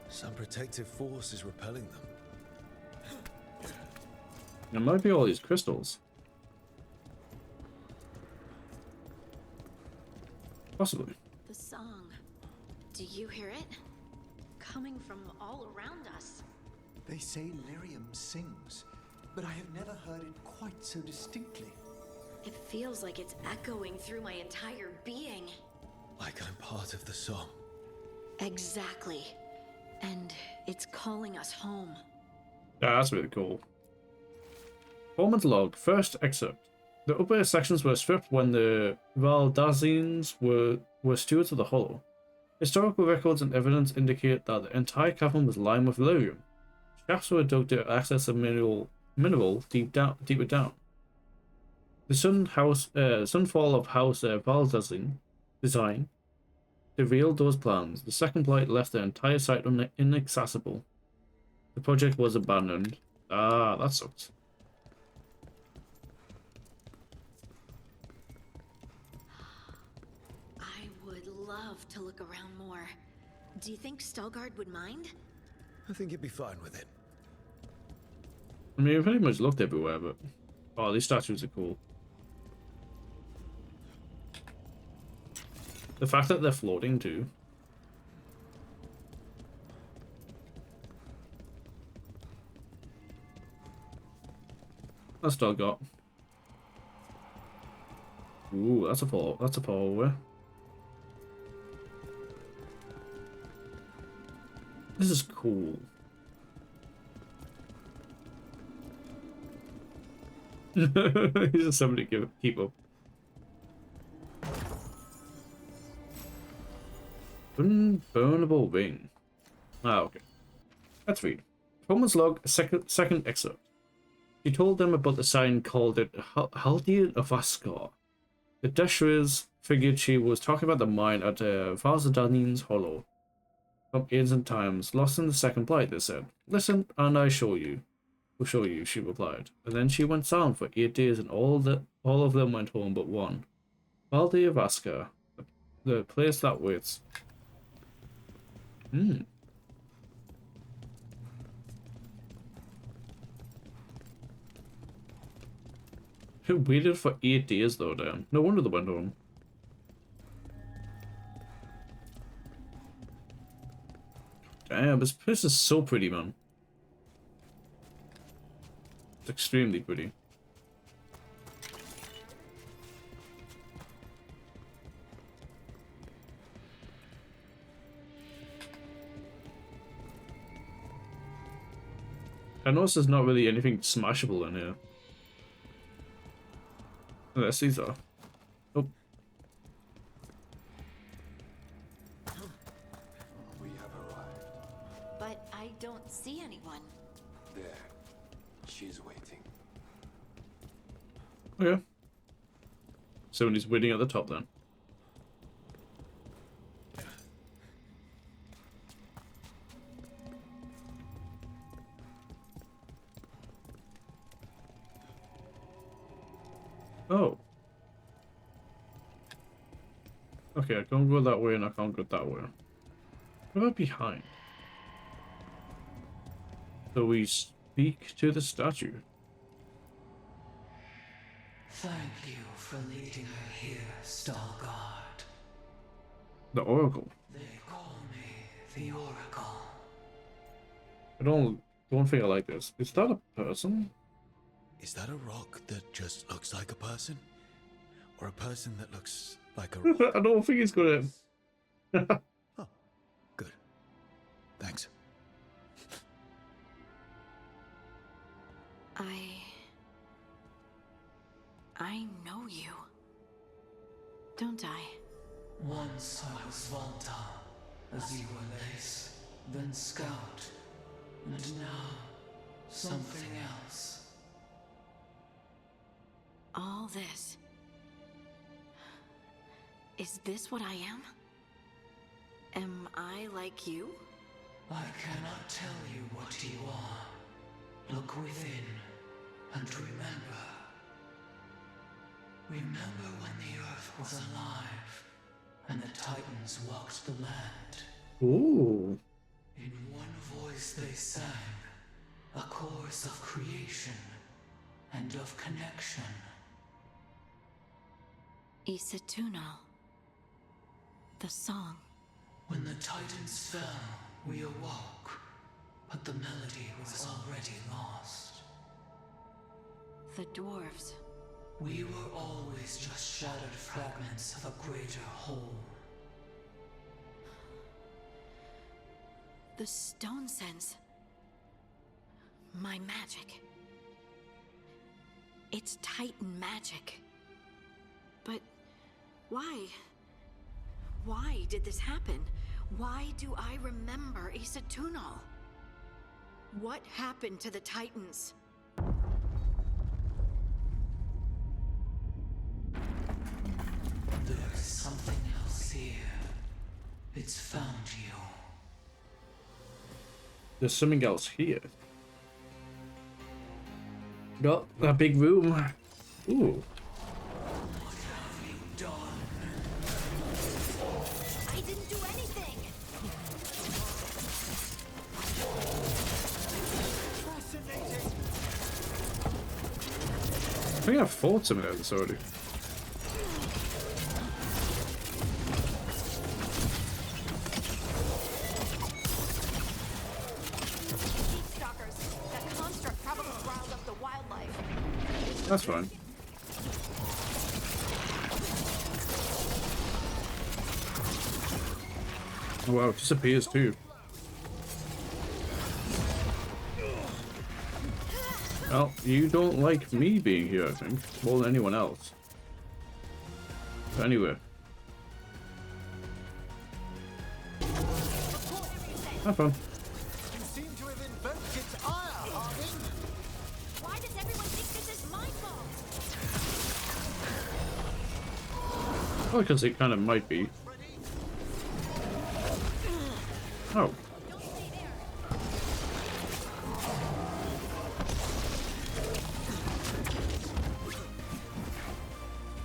Some protective force is repelling them. It might be all these crystals. Possibly. The song. Do you hear it? Coming from all around us. They say lyrium sings, but I have never heard it quite so distinctly. It feels like it's echoing through my entire being. Like I'm part of the song. Exactly. And it's calling us home. Yeah, that's really cool. Performance log, first excerpt. The upper sections were stripped when the Valdazines were stewards of the Hollow. Historical records and evidence indicate that the entire cavern was lined with lyrium. Shafts were dug to access the mineral deeper down. The sunfall of House Valdazine design revealed those plans. The second blight left the entire site inaccessible. The project was abandoned. Ah, that sucks. I would love to look around more. Do you think Stalgard would mind? I think he'd be fine with it. I mean, we pretty much looked everywhere, but... Oh, these statues are cool. The fact that they're floating, too. That's Stalgard. Ooh, that's a follower. This is cool. He's just somebody to keep up. Unburnable ring. Ah, okay. Let's read. Performance log, second excerpt. She told them about the sign, called it Haldir of Askar. The Deshriz figured she was talking about the mine at Vazadanin's Hollow. From ancient times, lost in the second blight, they said. Listen, and I show you. Will show you, she replied. And then she went silent for 8 days, and all of them went home but one. Haldir of Askar, the place that waits. Hmm. Who waited for 8 days though, damn. No wonder they went home. Damn, this place is so pretty, man. It's extremely pretty. I notice there's not really anything smashable in here. Unless these are. Oh. We have arrived. But I don't see anyone. There. She's waiting. Okay. Somebody's waiting at the top then. Oh. Okay, I can't go that way and I can't go that way. What about behind? So we speak to the statue. Thank you for leading her here, Stalgard. The Oracle. They call me the Oracle. I don't think I like this. Is that a person? Is that a rock that just looks like a person? Or a person that looks like a rock? I don't think he's gonna... Oh, good. Thanks. I know you. Don't I? Once I was Volta, as you were Lace, then Scout, and now something else. All this. Is this what I am? Am I like you? I cannot tell you what you are. Look within and remember. Remember when the earth was alive and the Titans walked the land. Ooh. In one voice they sang, a chorus of creation and of connection. Isatunal. The song. When the Titans fell, we awoke, but the melody was already lost. The dwarves. We were always just shattered fragments of a greater whole. The stone sense. My magic. It's Titan magic. But why? Why did this happen? Why do I remember Isatunal? What happened to the Titans? There's something else here. It's found you. There's something else here. Got a big room. Ooh. What have you done? I didn't do anything. Fascinating. I think I've fought some of this already. That's fine. Oh wow, it disappears too. Well, you don't like me being here, I think, more than anyone else. But anyway. Have fun. You seem to have invoked its ire, Harding. Why does everyone think this is my fault? Well, because it kind of might be. Oh.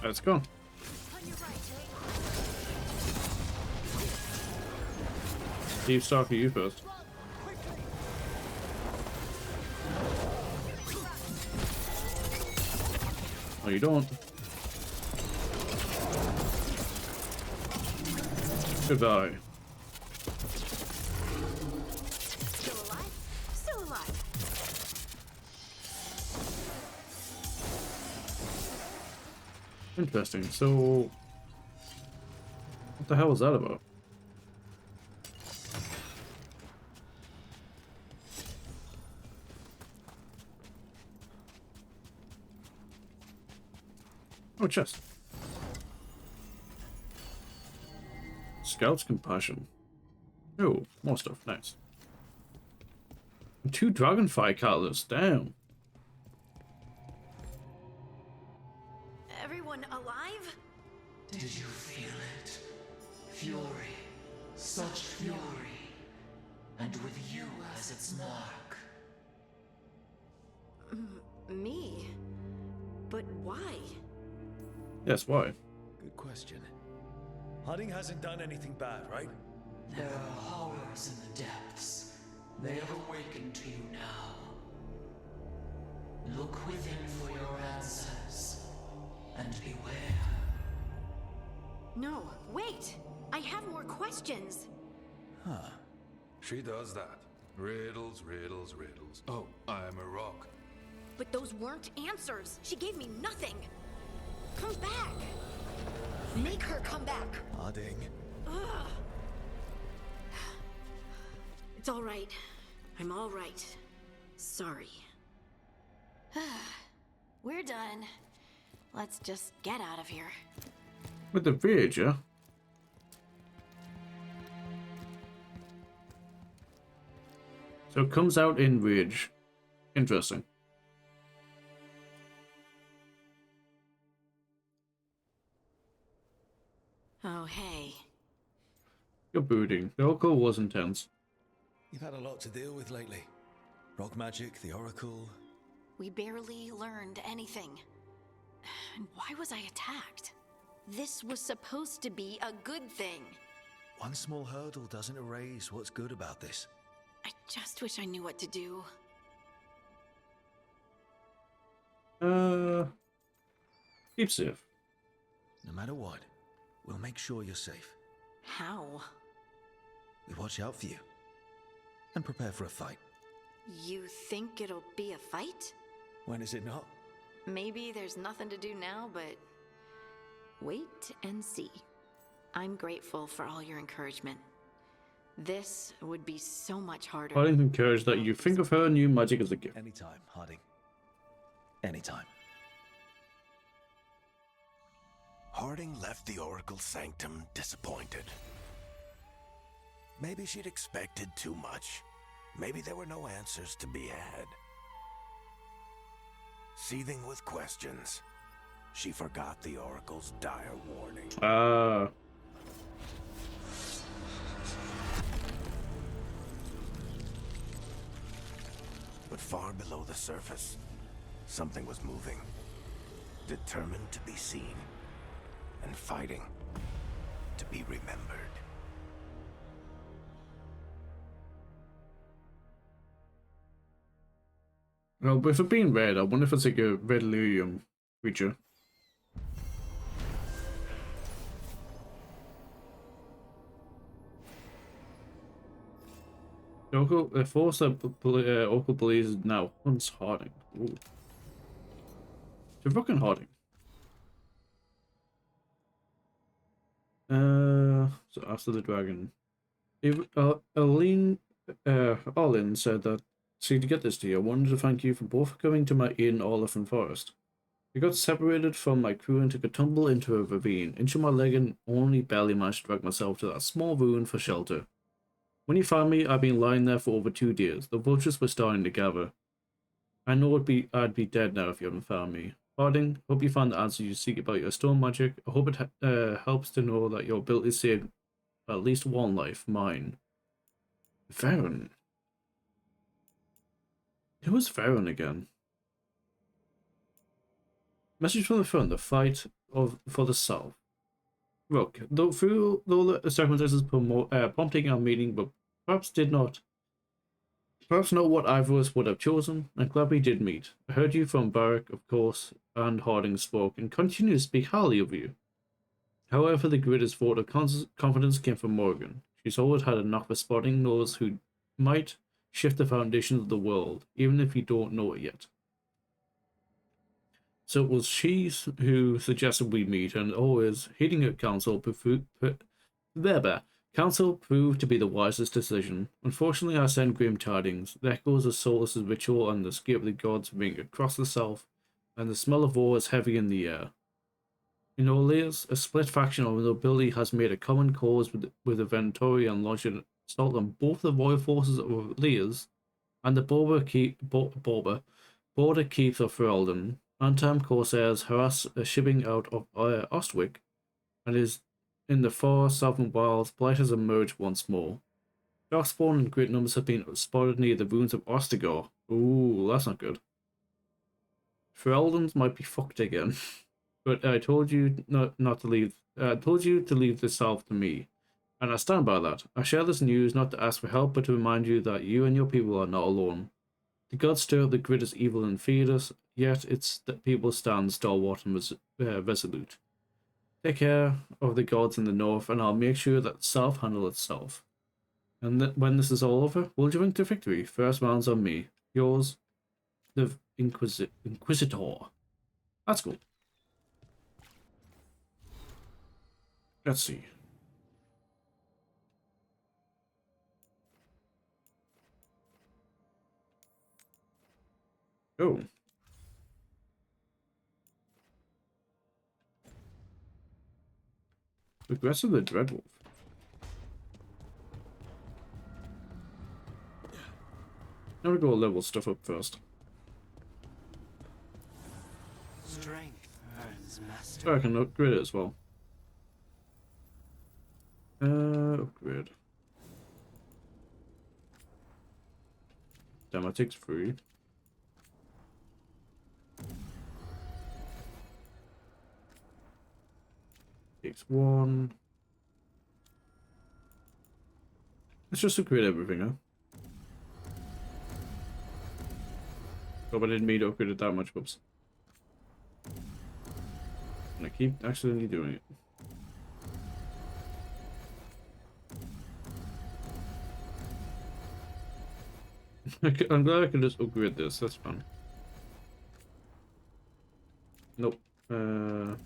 It's gone. Steve, start for you first. Oh, you don't. Goodbye. Still alive? Still alive. Interesting. So, what the hell is that about? Oh, chest. Scout's compassion. Oh, more stuff. Nice. 2 dragonfly catalysts. Damn. Everyone alive? Did you feel it? Fury. Such fury. And with you as its mark. Me? But why? Yes, why? Good question. Harding hasn't done anything bad, right? There are horrors in the depths. They have awakened to you now. Look within for your answers. And beware. No, wait! I have more questions! Huh. She does that. Riddles, riddles, riddles. Oh, I'm a rock. But those weren't answers! She gave me nothing! Come back! Make her come back! Harding. Ugh. It's all right. I'm all right. Sorry. We're done. Let's just get out of here. With the bridge, yeah? So it comes out in Ridge. Interesting. Oh, hey. You're booting. The Oracle was intense. You've had a lot to deal with lately. Rock magic, the Oracle. We barely learned anything. And why was I attacked? This was supposed to be a good thing. One small hurdle doesn't erase what's good about this. I just wish I knew what to do. Keep safe. No matter what, we'll make sure you're safe. How? We watch out for you. And prepare for a fight. You think it'll be a fight? When is it not? Maybe there's nothing to do now, but wait and see. I'm grateful for all your encouragement. This would be so much harder. Harding encouraged that you think of her new magic as a gift. Anytime, Harding. Anytime. Harding left the Oracle Sanctum disappointed. Maybe she'd expected too much. Maybe there were no answers to be had. Seething with questions, she forgot the Oracle's dire warning. But far below the surface, something was moving. Determined to be seen. And fighting to be remembered. Well, with it being red, I wonder if it's like a red lyrium creature. The force that Oracle believes now hunts Harding. Ooh. To fucking Harding. So after the dragon, Arlene said that, see, to get this to you, I wanted to thank you for both coming to my inn Orphan Forest. I got separated from my crew and took a tumble into a ravine, injured my leg and only barely managed to drag myself to that small ruin for shelter. When you found me, I'd been lying there for over 2 days. The vultures were starting to gather. I know I'd be dead now if you haven't found me. Harding, hope you found the answer you seek about your storm magic. I hope it helps to know that your ability saved at least one life, mine. Varen. Who is Varen again? Message from the front, the fight for the south. Rook, though the circumstances prompting our meeting, but perhaps not what either of us would have chosen. I'm glad we did meet. I heard you from Barak, of course, and Harding spoke, and continue to speak highly of you. However, the greatest vote of confidence came from Morgan. She's always had a knack for spotting those who might shift the foundations of the world, even if you don't know it yet. So it was she who suggested we meet, and always, heeding her counsel, counsel proved to be the wisest decision. Unfortunately, I send grim tidings. The echoes of Solus's ritual and the escape of the gods ring across the south, and the smell of war is heavy in the air. In Orleans, a split faction of nobility has made a common cause with the Ventori and launched an assault on both the royal forces of Orleans and the border keeps of Ferelden. Untamed corsairs harass shipping out of Ostwick, and is in the far southern wilds. Blight has emerged once more. Darkspawn in great numbers have been spotted near the ruins of Ostigor. Ooh, that's not good. Fereldans might be fucked again. But I told you not to leave. I told you to leave the south to me, and I stand by that. I share this news not to ask for help, but to remind you that you and your people are not alone. The gods stir up the greatest evil and feed us, yet it's that people stand stalwart and resolute. Take care of the gods in the north, and I'll make sure that the south handle itself. And when this is all over, we'll drink to victory. First round's on me. Yours, the Inquisitor. That's cool. Let's see. Oh. Regress of the Dreadwolf. I'm gonna go level stuff up first. Strength earns mastery. So I can upgrade it as well. Upgrade. Damn, that takes 3. Takes 1. Let's just upgrade everything, huh? Hope I didn't mean to upgrade it that much, whoops. And I keep accidentally doing it. I'm glad I can just upgrade this, that's fun. Nope. There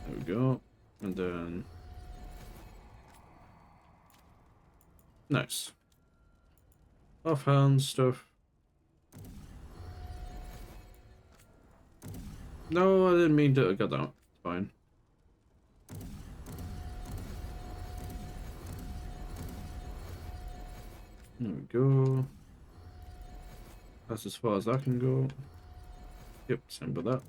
we go. And then... Nice. Offhand stuff. No, I didn't mean to get that. It's fine. There we go. That's as far as I can go. Yep, same for that.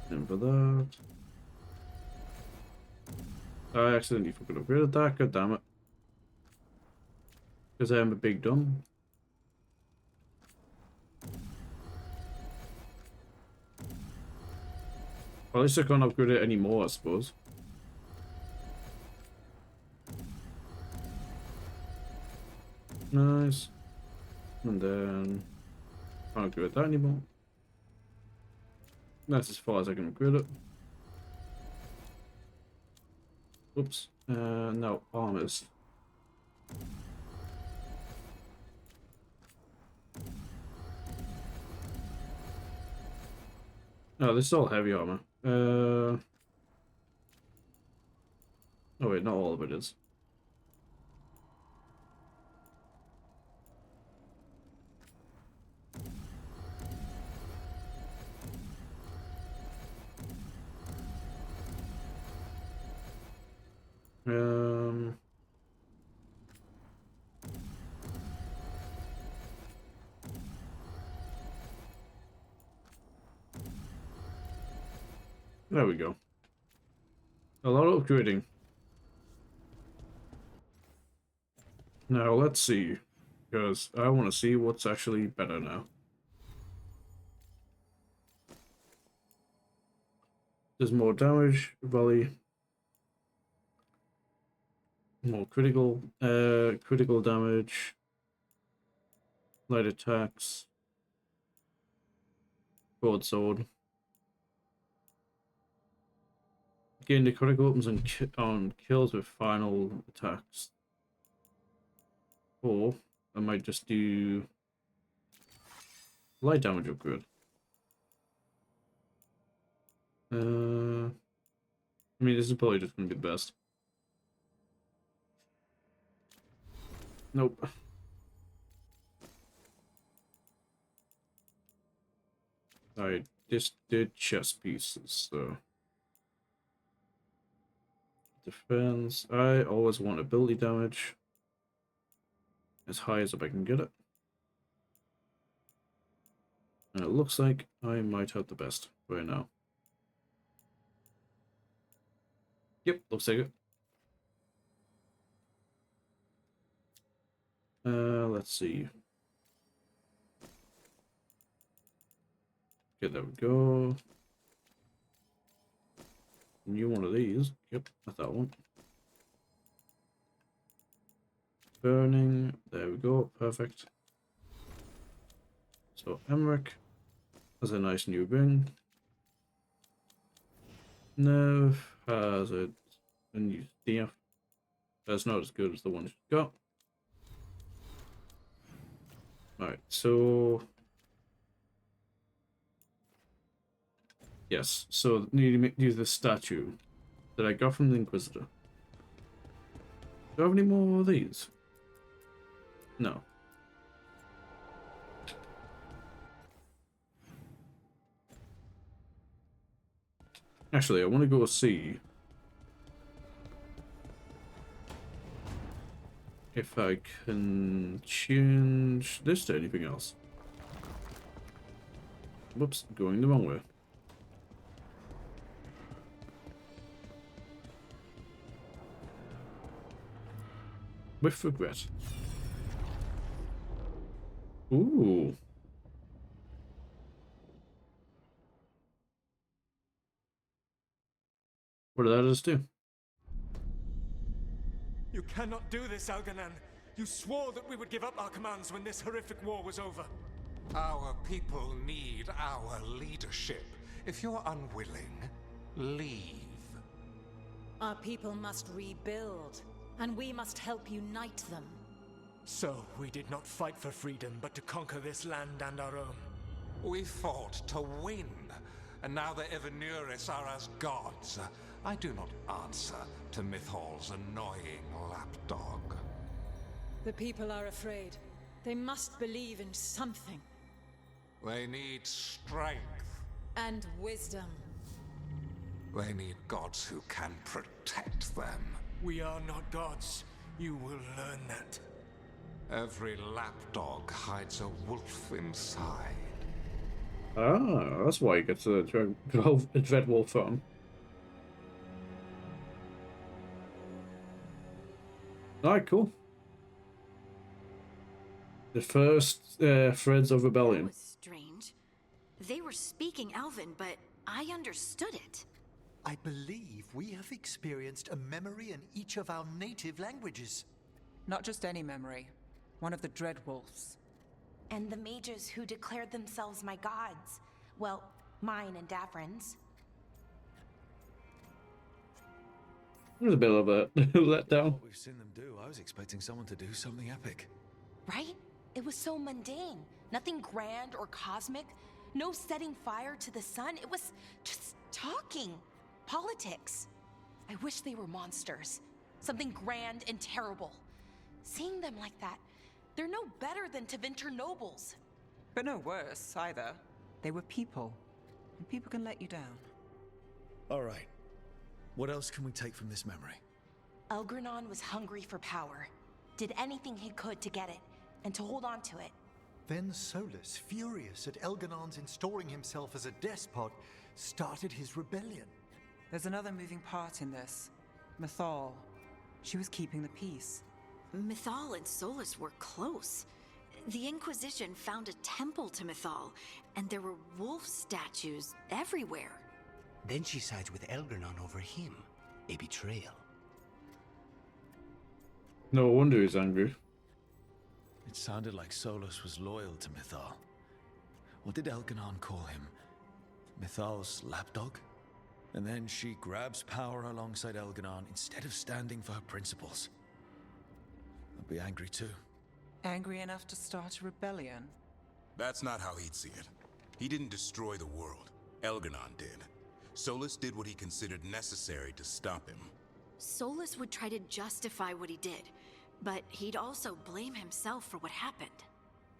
Same for that. I accidentally fucking upgraded that, god damn it. Because I am a big dumb. Well, at least I can't upgrade it anymore, I suppose. Nice. And then can't upgrade that anymore. That's as far as I can upgrade it. Oops. No, armors. No, this is all heavy armor. Oh wait, not all of it is. There we go. A lot of upgrading. Now let's see, because I want to see what's actually better now. There's more damage, volley. More critical damage. Light attacks. Broadsword. Gain the critical weapons on kills with final attacks. Or I might just do light damage upgrade. I mean, this is probably just going to be the best. Nope. I just did chest pieces, so... Defense. I always want ability damage. As high as I can get it. And it looks like I might have the best right now. Yep, looks like it. Let's see. Okay, there we go. New one of these. Yep, that's that one. Burning. There we go. Perfect. So Emmerich has a nice new ring. Nev has a new staff. That's not as good as the one she's got. Alright, so... Yes, so need to use this statue that I got from the Inquisitor. Do I have any more of these? No. Actually, I want to go see if I can change this to anything else. Whoops, going the wrong way. With regret. Ooh. What did that just do? You cannot do this, Algernon. You swore that we would give up our commands when this horrific war was over. Our people need our leadership. If you're unwilling, leave. Our people must rebuild, and we must help unite them. So, we did not fight for freedom, but to conquer this land and our own. We fought to win, and now the Evenuris are as gods. I do not answer to Mythal's annoying lapdog. The people are afraid. They must believe in something. They need strength. And wisdom. They need gods who can protect them. We are not gods. You will learn that. Every lapdog hides a wolf inside. Ah, that's why you get to the Dreadwolf from. Alright, cool. The first threads of rebellion. That was strange. They were speaking Elven, but I understood it. I believe we have experienced a memory in each of our native languages. Not just any memory. One of the Dreadwolves. And the mages who declared themselves my gods. Well, mine and Davrin's. It was a bit of a letdown. What we've seen them do, I was expecting someone to do something epic. Right? It was so mundane. Nothing grand or cosmic. No setting fire to the sun. It was just talking. Politics. I wish they were monsters. Something grand and terrible. Seeing them like that, they're no better than Tevinter nobles. But no worse, either. They were people. And people can let you down. Alright. What else can we take from this memory? Elgranon was hungry for power. Did anything he could to get it, and to hold on to it. Then Solus, furious at Elganon's installing himself as a despot, started his rebellion. There's another moving part in this. Mythal. She was keeping the peace. Mythal and Solus were close. The Inquisition found a temple to Mythal, and there were wolf statues everywhere. Then she sides with Elgranon over him. A betrayal. No wonder he's angry. It sounded like Solus was loyal to Mythal. What did Elganon call him? Mythal's lapdog? And then she grabs power alongside Elganon instead of standing for her principles. I'd be angry too. Angry enough to start a rebellion? That's not how he'd see it. He didn't destroy the world. Elganon did. Solus did what he considered necessary to stop him. Solus would try to justify what he did, but he'd also blame himself for what happened.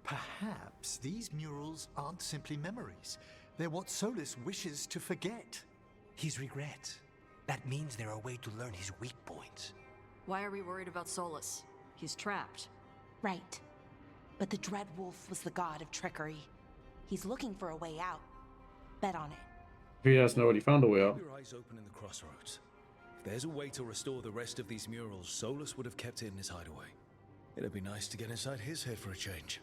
Perhaps these murals aren't simply memories. They're what Solus wishes to forget. His regret. That means they're a way to learn his weak points. Why are we worried about Solus? He's trapped. Right. But the Dreadwolf was the god of trickery. He's looking for a way out. Bet on it. He hasn't already found a way out. Keep your eyes open in the crossroads. If there's a way to restore the rest of these murals, Solus would have kept it in his hideaway. It'd be nice to get inside his head for a change.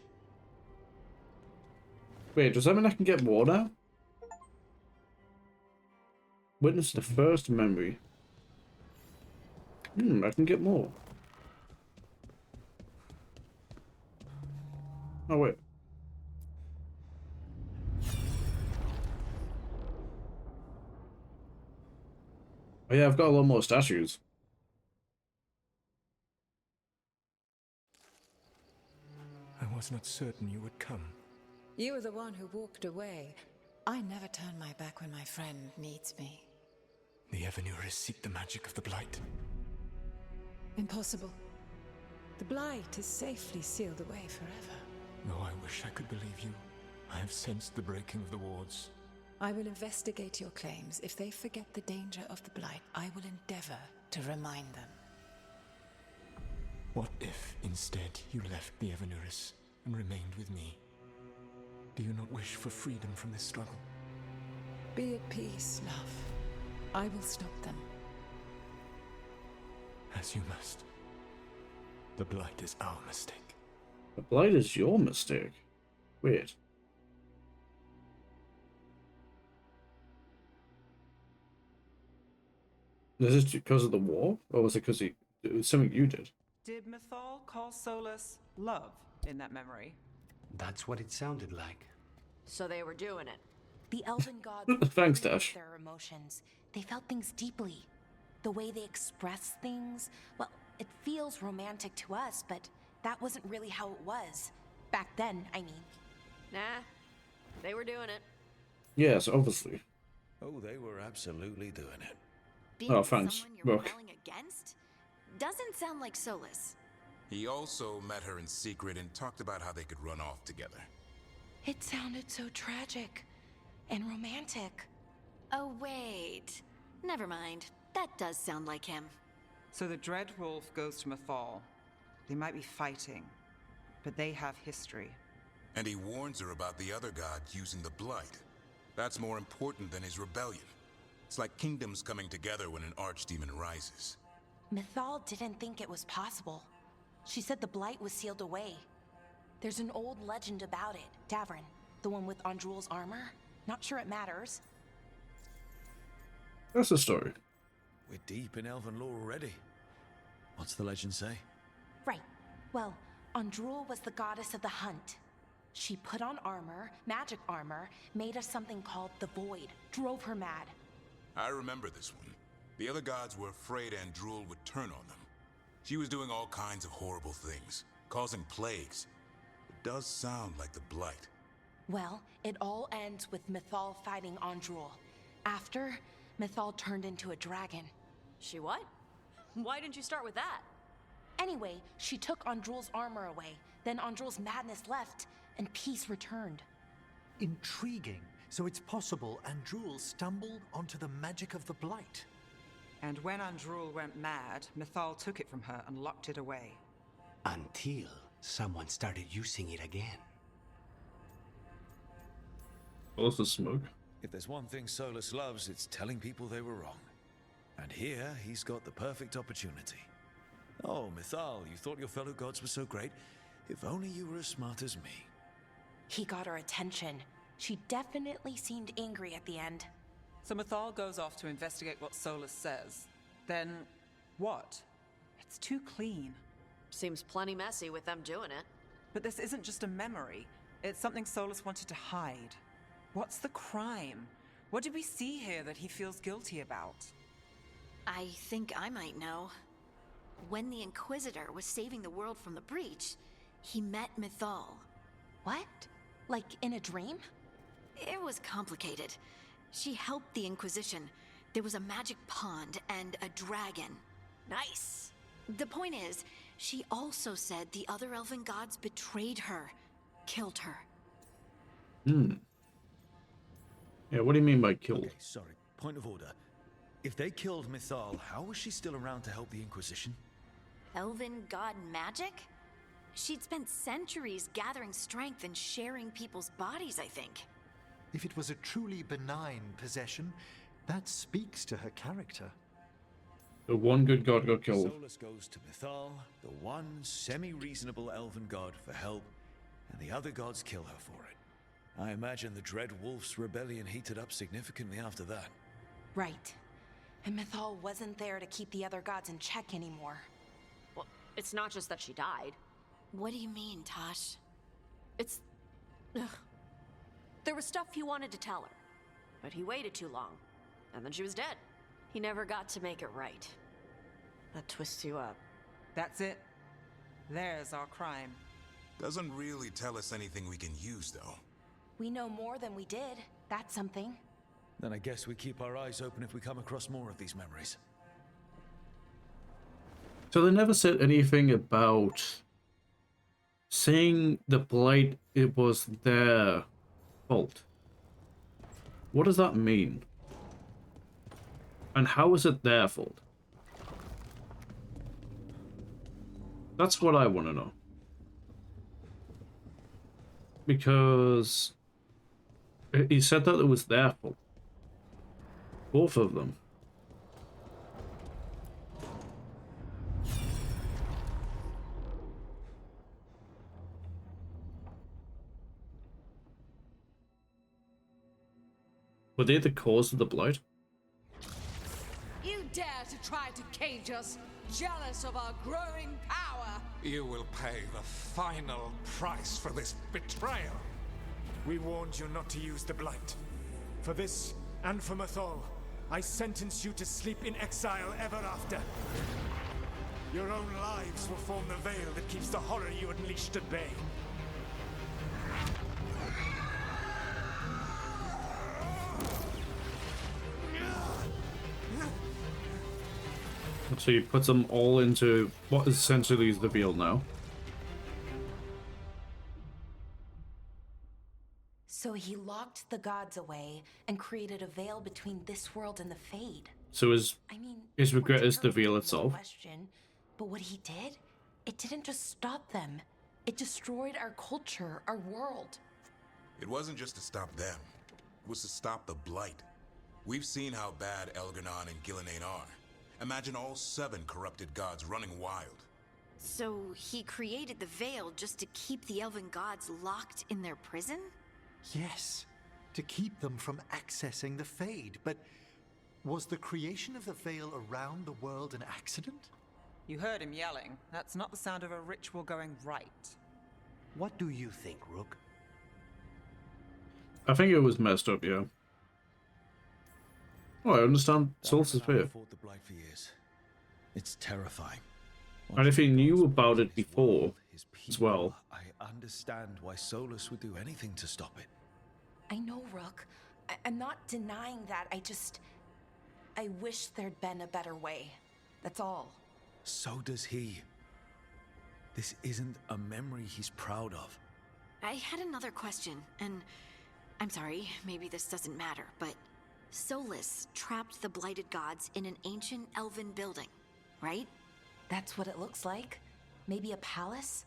Wait, does that mean I can get more now? Witness the first memory. I can get more. Oh, wait. Oh yeah, I've got a lot more statues. I was not certain you would come. You were the one who walked away. I never turn my back when my friend needs me. The Evenuris seek the magic of the Blight. Impossible. The Blight is safely sealed away forever. Though I wish I could believe you, I have sensed the breaking of the wards. I will investigate your claims. If they forget the danger of the Blight, I will endeavor to remind them. What if, instead, you left the Evenuris and remained with me? Do you not wish for freedom from this struggle? Be at peace, love. I will stop them. As you must. The Blight is our mistake. The Blight is your mistake? Weird. Is this because of the war? Or was it because it was something you did? Did Mythal call Solus love in that memory? That's what it sounded like. So they were doing it. The elven gods Thanks, were free Dash. of their emotions. They felt things deeply. The way they express things, well, it feels romantic to us, but that wasn't really how it was. Back then, I mean. Nah, they were doing it. Yes, obviously. Oh, they were absolutely doing it. Oh, thanks, Someone you're Rook. rebelling against? Doesn't sound like Solus. He also met her in secret and talked about how they could run off together. It sounded so tragic and romantic. Oh, wait. Never mind. That does sound like him. So the Dreadwolf goes to Mythal. They might be fighting, but they have history. And he warns her about the other gods using the Blight. That's more important than his rebellion. It's like kingdoms coming together when an archdemon rises. Mythal didn't think it was possible. She said the Blight was sealed away. There's an old legend about it. Davrin, the one with Andrul's armor. Not sure it matters. That's the story. We're deep in elven lore already. What's the legend say? Right. Well, Andrul was the goddess of the hunt. She put on armor, magic armor, made us something called the Void, drove her mad. I remember this one. The other gods were afraid Andrul would turn on them. She was doing all kinds of horrible things, causing plagues. It does sound like the Blight. Well, it all ends with Mythal fighting Andrul. After, Mythal turned into a dragon. She what? Why didn't you start with that? Anyway, she took Andrul's armor away. Then Andrul's madness left, and peace returned. Intriguing. So it's possible Andrul stumbled onto the magic of the Blight. And when Andrul went mad, Mythal took it from her and locked it away. Until someone started using it again. What's the smoke? If there's one thing Solus loves, it's telling people they were wrong. And here, he's got the perfect opportunity. Oh, Mythal, you thought your fellow gods were so great? If only you were as smart as me. He got her attention. She definitely seemed angry at the end. So Mythal goes off to investigate what Solus says. Then, what? It's too clean. Seems plenty messy with them doing it. But this isn't just a memory. It's something Solus wanted to hide. What's the crime? What did we see here that he feels guilty about? I think I might know. When the Inquisitor was saving the world from the breach, he met Mythal. What? Like in a dream? It was complicated. She helped the Inquisition. There was a magic pond and a dragon. Nice. The point is, she also said the other elven gods betrayed her, killed her. Yeah, what do you mean by killed? Okay, sorry. Point of order. If they killed Mythal, how was she still around to help the Inquisition? Elven god magic? She'd spent centuries gathering strength and sharing people's bodies, I think. If it was a truly benign possession, that speaks to her character. The one good god got killed. Solus goes to Mythal, the one semi-reasonable elven god, for help, and the other gods kill her for it. I imagine the Dreadwolf's rebellion heated up significantly after that. Right. And Mythal wasn't there to keep the other gods in check anymore. Well, it's not just that she died. What do you mean, Tosh? It's... Ugh. There was stuff he wanted to tell her, but he waited too long, and then she was dead. He never got to make it right. That twists you up. That's it. There's our crime. Doesn't really tell us anything we can use, though. We know more than we did. That's something. Then I guess we keep our eyes open if we come across more of these memories. So they never said anything about saying the Blight, it was their fault. What does that mean? And how is it their fault? That's what I want to know. Because He said that it was their fault. Both of them. Were they the cause of the blight? You dare to try to cage us, jealous of our growing power? You will pay the final price for this betrayal. We warned you not to use the blight. For this, and for Mythol, I sentence you to sleep in exile ever after. Your own lives will form the veil that keeps the horror you unleashed at bay. So he puts them all into what essentially is the veil now. So he locked the gods away and created a veil between this world and the Fade. So his regret is the veil itself. No question, but what he did, it didn't just stop them. It destroyed our culture, our world. It wasn't just to stop them. It was to stop the Blight. We've seen how bad Elgar'nan and Gillenane are. Imagine all 7 corrupted gods running wild. So he created the veil just to keep the elven gods locked in their prison? Yes, to keep them from accessing the Fade. But was the creation of the veil around the world an accident? You heard him yelling. That's not the sound of a ritual going right. What do you think, Rook? I think it was messed up, yeah. Oh, I understand Solstice fear. Fought the blight for years. It's terrifying. And if he knew about it before as well. I understand why Solus would do anything to stop it. I know, Rook. I'm not denying that. I wish there'd been a better way. That's all. So does he. This isn't a memory he's proud of. I had another question, and I'm sorry, maybe this doesn't matter, but Solus trapped the blighted gods in an ancient elven building, right? That's what it looks like. Maybe a palace?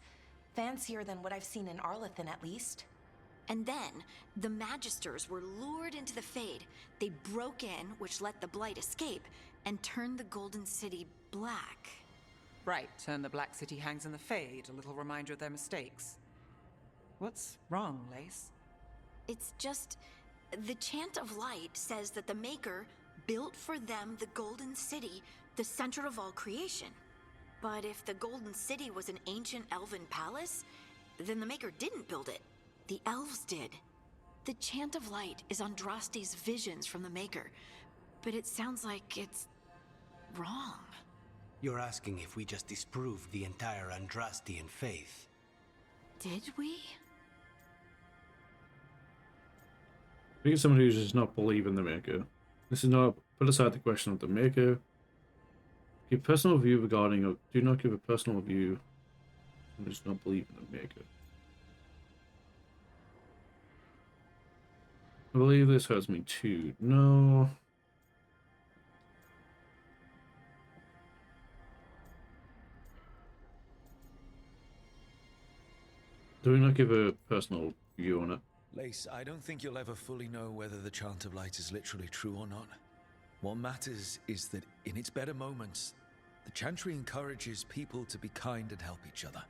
Fancier than what I've seen in Arlathan, at least. And then, the Magisters were lured into the Fade. They broke in, which let the blight escape, and turned the Golden City black. Right, and the Black City hangs in the Fade, a little reminder of their mistakes. What's wrong, Lace? It's just... the Chant of Light says that the Maker built for them the Golden City, the center of all creation. But if the Golden City was an ancient elven palace, then the Maker didn't build it. The elves did. The Chant of Light is Andraste's visions from the Maker, but it sounds like it's wrong. You're asking if we just disproved the entire Andrastian faith. Did we? I think it's someone who does not believe in the Maker. This is not put aside the question of the Maker. Give personal view regarding, or do not give a personal view. Someone does not believe in the Maker. I believe this hurts me too. No. Do we not give a personal view on it? Lace, I don't think you'll ever fully know whether the Chant of Light is literally true or not. What matters is that in its better moments, the Chantry encourages people to be kind and help each other.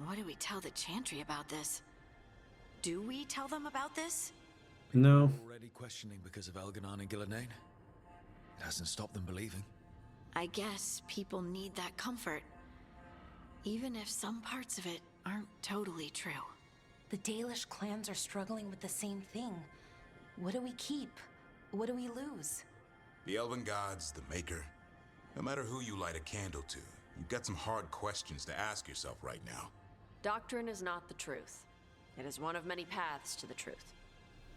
What do we tell the Chantry about this? Do we tell them about this? No. Already questioning because of Elgar'nan and Gillenane. It hasn't stopped them believing. I guess people need that comfort. Even if some parts of it aren't totally true. The Dalish clans are struggling with the same thing. What do we keep? What do we lose? The Elven Gods, the Maker. No matter who you light a candle to, you've got some hard questions to ask yourself right now. Doctrine is not the truth. It is one of many paths to the truth.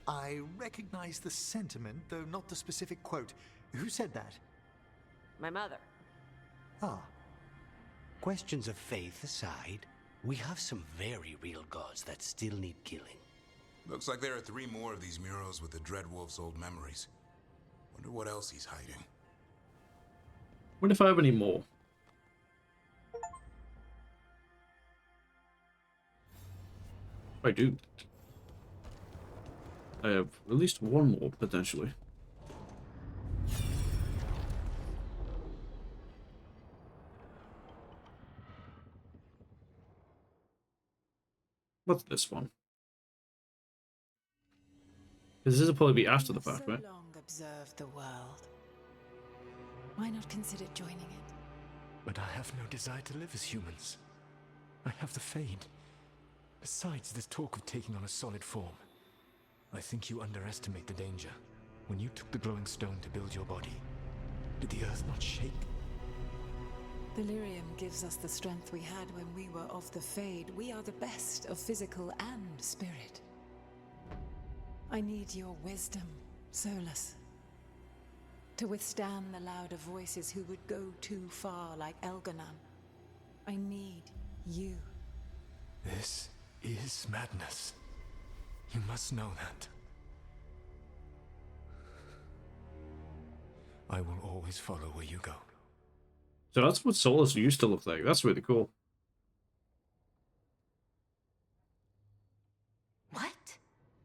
I recognize the sentiment, though not the specific quote. Who said that? My mother. Ah. Questions of faith aside, we have some very real gods that still need killing. Looks like there are 3 more of these murals with the Dreadwolf's old memories. Wonder what else he's hiding. What if I have any more? I do. I have at least one more, potentially. What's this one? Because this will probably be after the fact, right? So long observed the world. Why not consider joining it? But I have no desire to live as humans. I have the Fade. Besides, this talk of taking on a solid form. I think you underestimate the danger. When you took the glowing stone to build your body, did the earth not shake? Delirium gives us the strength we had when we were of the Fade. We are the best of physical and spirit. I need your wisdom, Solus. To withstand the louder voices who would go too far like Elganon. I need you. This is madness. You must know that. I will always follow where you go. So that's what Solus used to look like. That's really cool. What?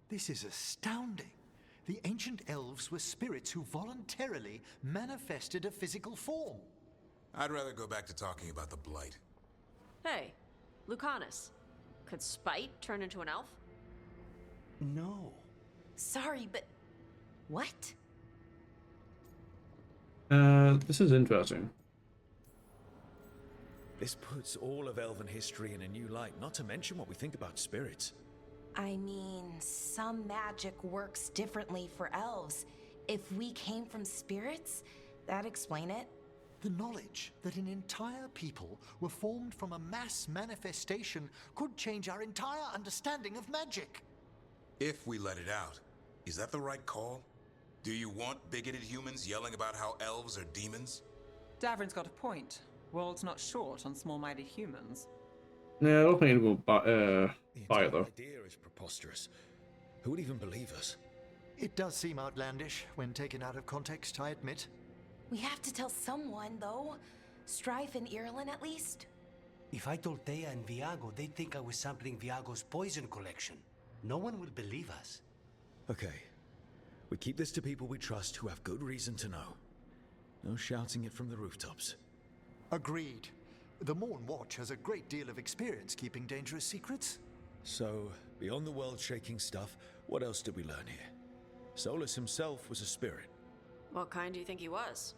This is astounding. The ancient elves were spirits who voluntarily manifested a physical form. I'd rather go back to talking about the Blight. Hey, Lucanus. Could Spite turn into an elf? No. Sorry, but what? This is interesting. This puts all of elven history in a new light, not to mention what we think about spirits. I mean, some magic works differently for elves. If we came from spirits, that'd explain it. The knowledge that an entire people were formed from a mass manifestation could change our entire understanding of magic. If we let it out, is that the right call? Do you want bigoted humans yelling about how elves are demons? Davrin's got a point. World's not short on small-minded humans. Yeah, I don't think it'll go by though. The idea is preposterous. Who would even believe us? It does seem outlandish when taken out of context, I admit. We have to tell someone, though. Strife and Irulan, at least. If I told Thea and Viago, they'd think I was sampling Viago's poison collection. No one will believe us. Okay. We keep this to people we trust who have good reason to know. No shouting it from the rooftops. Agreed. The Morn Watch has a great deal of experience keeping dangerous secrets. So, beyond the world-shaking stuff, what else did we learn here? Solus himself was a spirit. What kind do you think he was?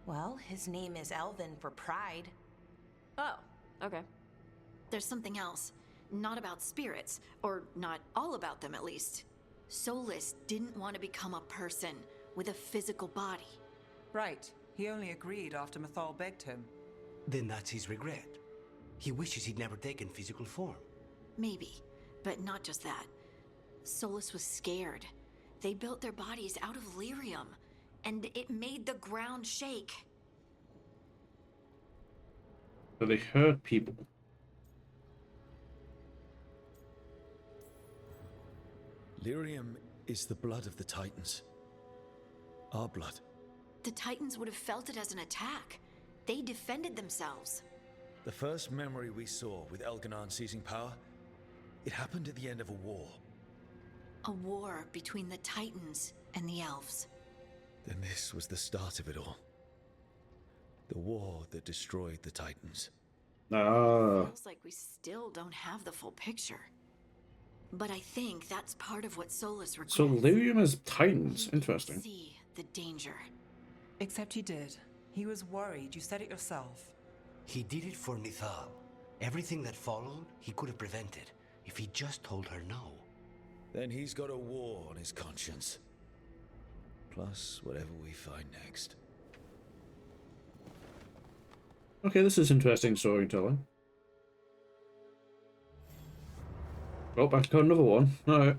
Well, his name is Elven for pride. Oh, okay. There's something else. Not about spirits, or not all about them at least. Solus didn't want to become a person with a physical body. Right. He only agreed after Mythal begged him. Then that's his regret. He wishes he'd never taken physical form. Maybe, but not just that. Solus was scared. They built their bodies out of lyrium, and it made the ground shake. So they hurt people. Lyrium is the blood of the Titans. Our blood. The Titans would have felt it as an attack. They defended themselves. The first memory we saw with Elganon seizing power, it happened at the end of a war. A war between the Titans and the elves. Then this was the start of it all. The war that destroyed the Titans. Feels like we still don't have the full picture. But I think that's part of what Solus regrets. So Lyrium is Titans. Interesting. See the danger. Except he did. He was worried. You said it yourself. He did it for Mythal. Everything that followed, he could have prevented if he just told her no. Then he's got a war on his conscience. Plus, whatever we find next. Okay, this is interesting storytelling. Oh, I got another one. Alright.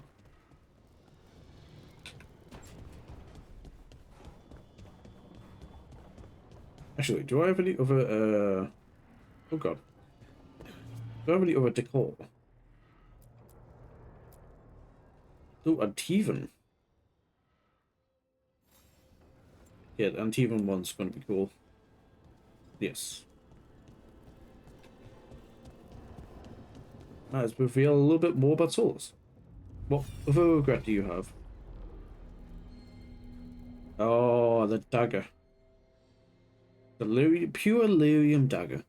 Actually, do I have any other, oh god. Do I have any other decor? Oh, Antivan. Yeah, the Antivan one's going to be cool. Yes. Let's reveal a little bit more about Solus. What other regret do you have? the dagger. The pure lyrium dagger.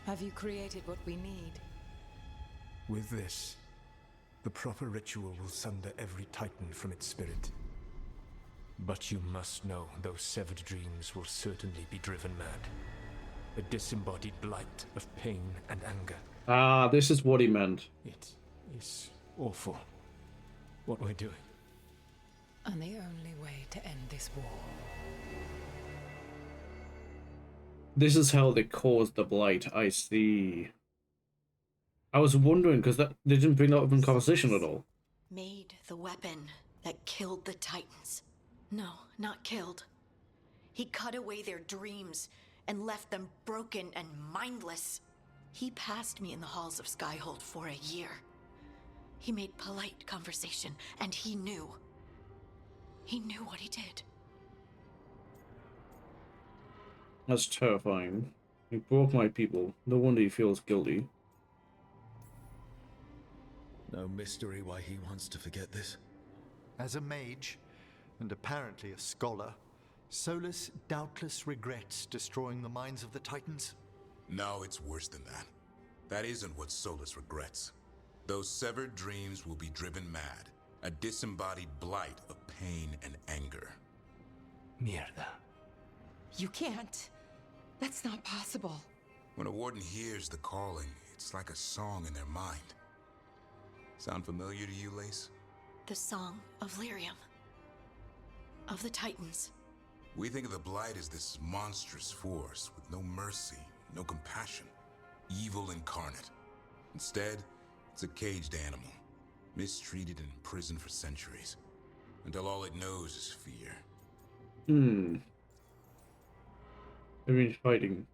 Have you created what we need? With this, the proper ritual will sunder every titan from its spirit. But you must know those severed dreams will certainly be driven mad. A disembodied blight of pain and anger. Ah, this is what he meant. It is awful what we're doing. And the only way to end this war. This is how they caused the blight. I see. I was wondering because they didn't bring that up in conversation at all. Made the weapon that killed the Titans. No, not killed. He cut away their dreams and left them broken and mindless. He passed me in the halls of Skyhold for a year. He made polite conversation, and he knew. He knew what he did. That's terrifying. He broke my people. No wonder he feels guilty. No mystery why he wants to forget this. As a mage, and apparently a scholar, Solus doubtless regrets destroying the minds of the Titans. No, it's worse than that. That isn't what Solus regrets. Those severed dreams will be driven mad. A disembodied blight of pain and anger. Mierda. You can't. That's not possible. When a warden hears the calling, it's like a song in their mind. Sound familiar to you, Lace? The song of Lyrium. Of the Titans. We think of the Blight as this monstrous force with no mercy, no compassion. Evil incarnate. Instead, it's a caged animal. Mistreated and imprisoned for centuries. Until all it knows is fear. I mean, fighting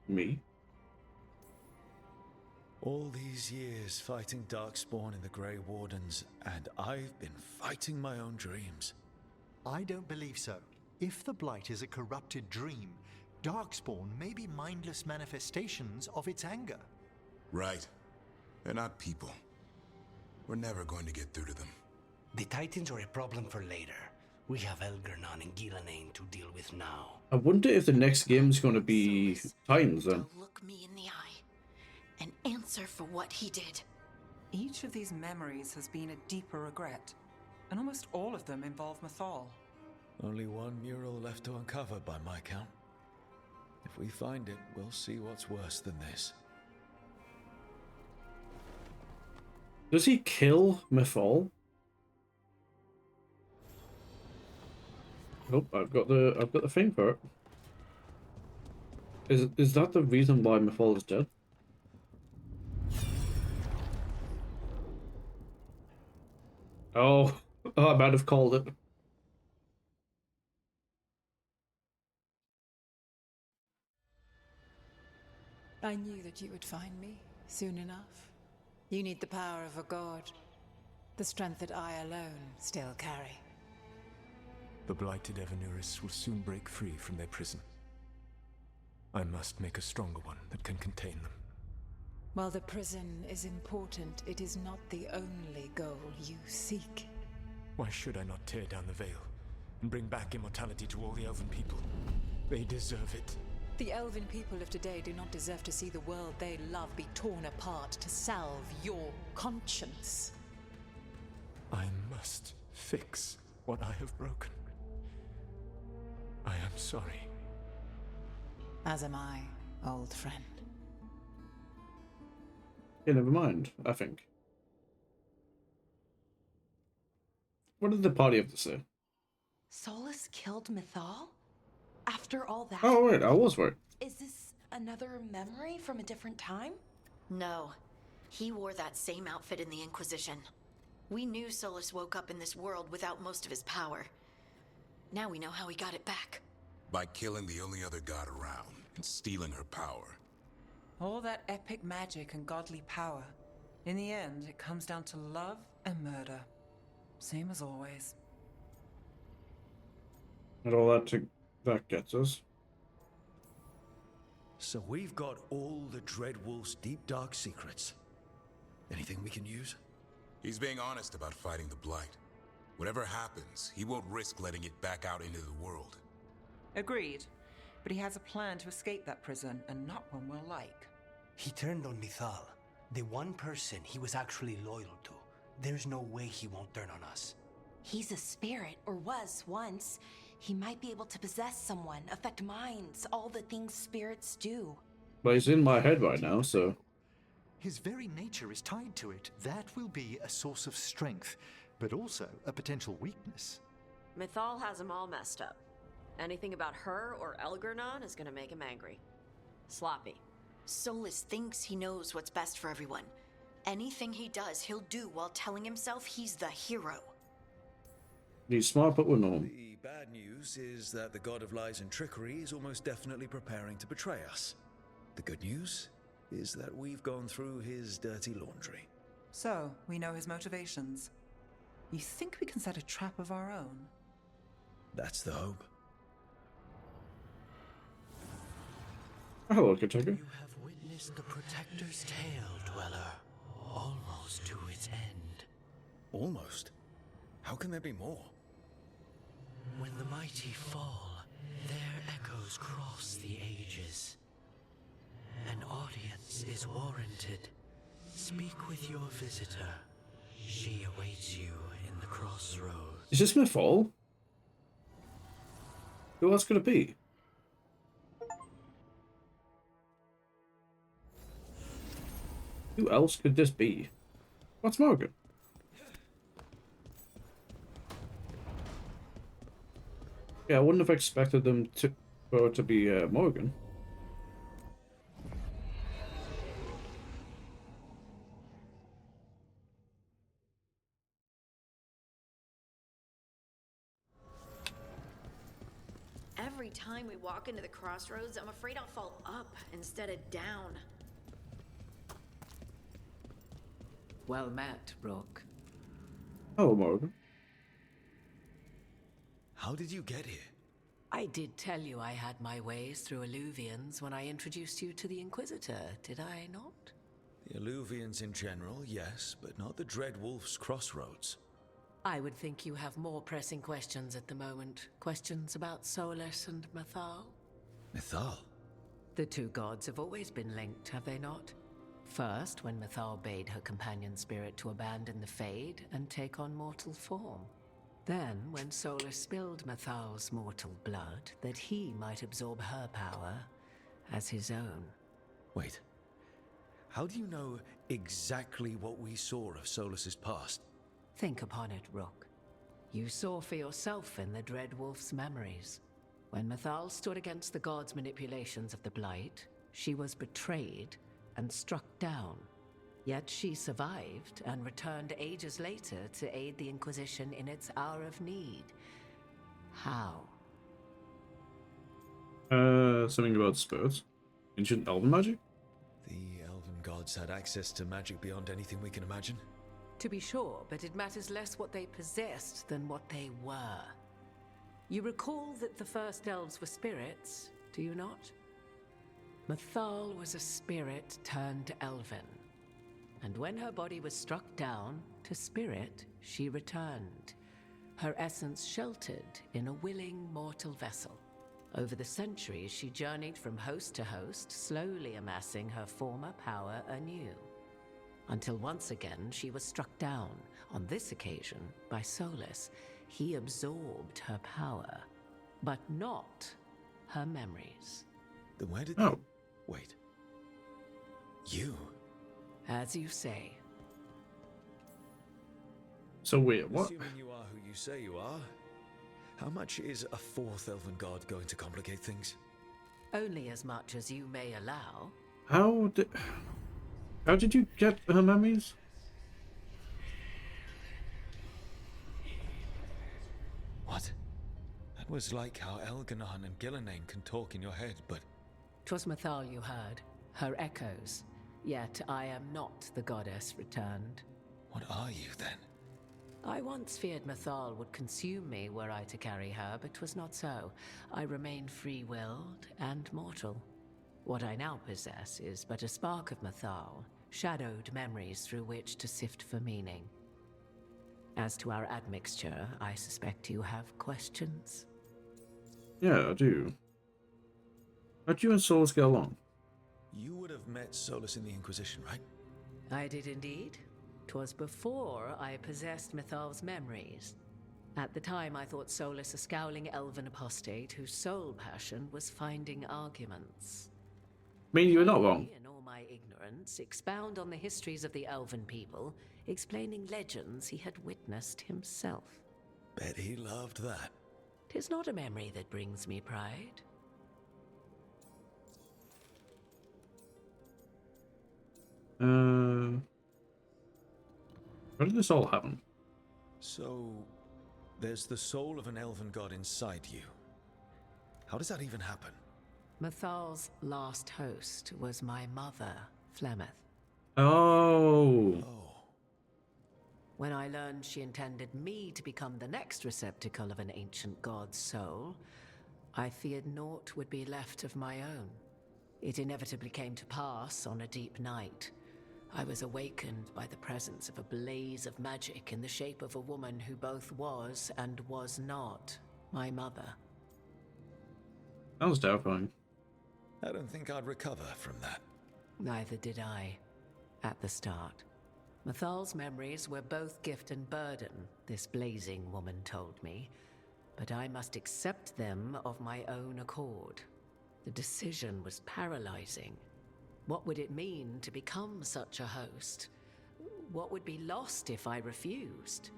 me? All these years fighting Darkspawn and the Grey Wardens, and I've been fighting my own dreams. I don't believe so. If the Blight is a corrupted dream, Darkspawn may be mindless manifestations of its anger. Right. They're not people. We're never going to get through to them. The Titans are a problem for later. We have Elgernon and Gillenane to deal with now. I wonder if the next game's going to be Titans then. Look me in the eye and answer for what he did. Each of these memories has been a deeper regret, and almost all of them involve Mythal. Only one mural left to uncover by my count. If we find it, we'll see what's worse than this. Does he kill Mythal? Nope, I've got the thing for it. Is that the reason why Mythal is dead? Oh, I might have called it. I knew that you would find me soon enough. You need the power of a god. The strength that I alone still carry. The blighted Evanuris will soon break free from their prison. I must make a stronger one that can contain them. While the prison is important, it is not the only goal you seek. Why should I not tear down the veil and bring back immortality to all the Elven people? They deserve it. The Elven people of today do not deserve to see the world they love be torn apart to salve your conscience. I must fix what I have broken. I am sorry. As am I, old friend. Yeah, never mind, I think. What did the party have to say? Solus killed Mythal? After all that? Oh, wait, I was right. Is this another memory from a different time? No. He wore that same outfit in the Inquisition. We knew Solus woke up in this world without most of his power. Now we know how he got it back. By killing the only other god around and stealing her power. All that epic magic and godly power. In the end, it comes down to love and murder. Same as always. And all that gets us. So we've got all the Dreadwolf's deep dark secrets. Anything we can use? He's being honest about fighting the Blight. Whatever happens, he won't risk letting it back out into the world. Agreed. But he has a plan to escape that prison, and not one we'll like. He turned on Mithal, the one person he was actually loyal to. There's no way he won't turn on us. He's a spirit, or was once. He might be able to possess someone, affect minds, all the things spirits do. But he's in my head right now, so... His very nature is tied to it. That will be a source of strength, but also a potential weakness. Mithal has him all messed up. Anything about her or Elgernon is gonna make him angry. Sloppy. Solus thinks he knows what's best for everyone. Anything he does, he'll do while telling himself he's the hero. He's smart, but we're not. The bad news is that the god of lies and trickery is almost definitely preparing to betray us. The good news is that we've gone through his dirty laundry. So, we know his motivations. You think we can set a trap of our own? That's the hope. Hello, Kentucky. You have witnessed the Protector's tale, Dweller. Almost to its end. Almost? How can there be more? When the mighty fall, their echoes cross the ages. An audience is warranted. Speak with your visitor. She awaits you in the crossroads. Is this my fall? Who else could it be? Who else could this be? What's Morgan? Yeah, I wouldn't have expected them for it to be Morgan. Every time we walk into the crossroads, I'm afraid I'll fall up instead of down. Well met, Rook. Hello, Morgan. How did you get here? I did tell you I had my ways through Alluvians when I introduced you to the Inquisitor, did I not? The Alluvians in general, yes, but not the Dreadwolf's crossroads. I would think you have more pressing questions at the moment. Questions about Solus and Mithal? Mithal? The two gods have always been linked, have they not? First, when Mithal bade her companion spirit to abandon the Fade and take on mortal form. Then, when Solus spilled Mithal's mortal blood, that he might absorb her power as his own. Wait. How do you know exactly what we saw of Solus's past? Think upon it, Rook. You saw for yourself in the Dreadwolf's memories. When Mithal stood against the gods' manipulations of the Blight, she was betrayed and struck down. Yet she survived and returned ages later to aid the Inquisition in its hour of need. How? Something about spirits. Ancient elven magic? The elven gods had access to magic beyond anything we can imagine. To be sure, but it matters less what they possessed than what they were. You recall that the first elves were spirits, do you not? Mithal was a spirit turned elven. And when her body was struck down, to spirit she returned, her essence sheltered in a willing mortal vessel. Over the centuries she journeyed from host to host, slowly amassing her former power anew. Until once again she was struck down, on this occasion by Solus. He absorbed her power, but not her memories. Then where did Wait. You? As you say. So wait, what? Assuming you are who you say you are, how much is a fourth elven god going to complicate things? Only as much as you may allow. How did you get her memories? What? That was like how Elganon and Gillenane can talk in your head, but... 'Twas Mithal you heard, her echoes. Yet I am not the goddess returned. What are you, then? I once feared Mithal would consume me were I to carry her, but 'twas not so. I remain free-willed and mortal. What I now possess is but a spark of Mithal, shadowed memories through which to sift for meaning. As to our admixture, I suspect you have questions. Yeah, I do. How'd you and Solus get along? You would have met Solus in the Inquisition, right? I did indeed. 'Twas before I possessed Mythal's memories. At the time, I thought Solus a scowling elven apostate whose sole passion was finding arguments. I mean, you were not wrong. In all my ignorance, expound on the histories of the elven people, explaining legends he had witnessed himself. Bet he loved that. 'Tis not a memory that brings me pride. How did this all happen? So, there's the soul of an elven god inside you. How does that even happen? Mythal's last host was my mother, Flemeth. Oh. When I learned she intended me to become the next receptacle of an ancient god's soul, I feared naught would be left of my own. It inevitably came to pass on a deep night. I was awakened by the presence of a blaze of magic in the shape of a woman who both was and was not my mother. That was terrifying. I don't think I'd recover from that. Neither did I, at the start. Mythal's memories were both gift and burden, this blazing woman told me, but I must accept them of my own accord. The decision was paralyzing. What would it mean to become such a host? What would be lost if I refused?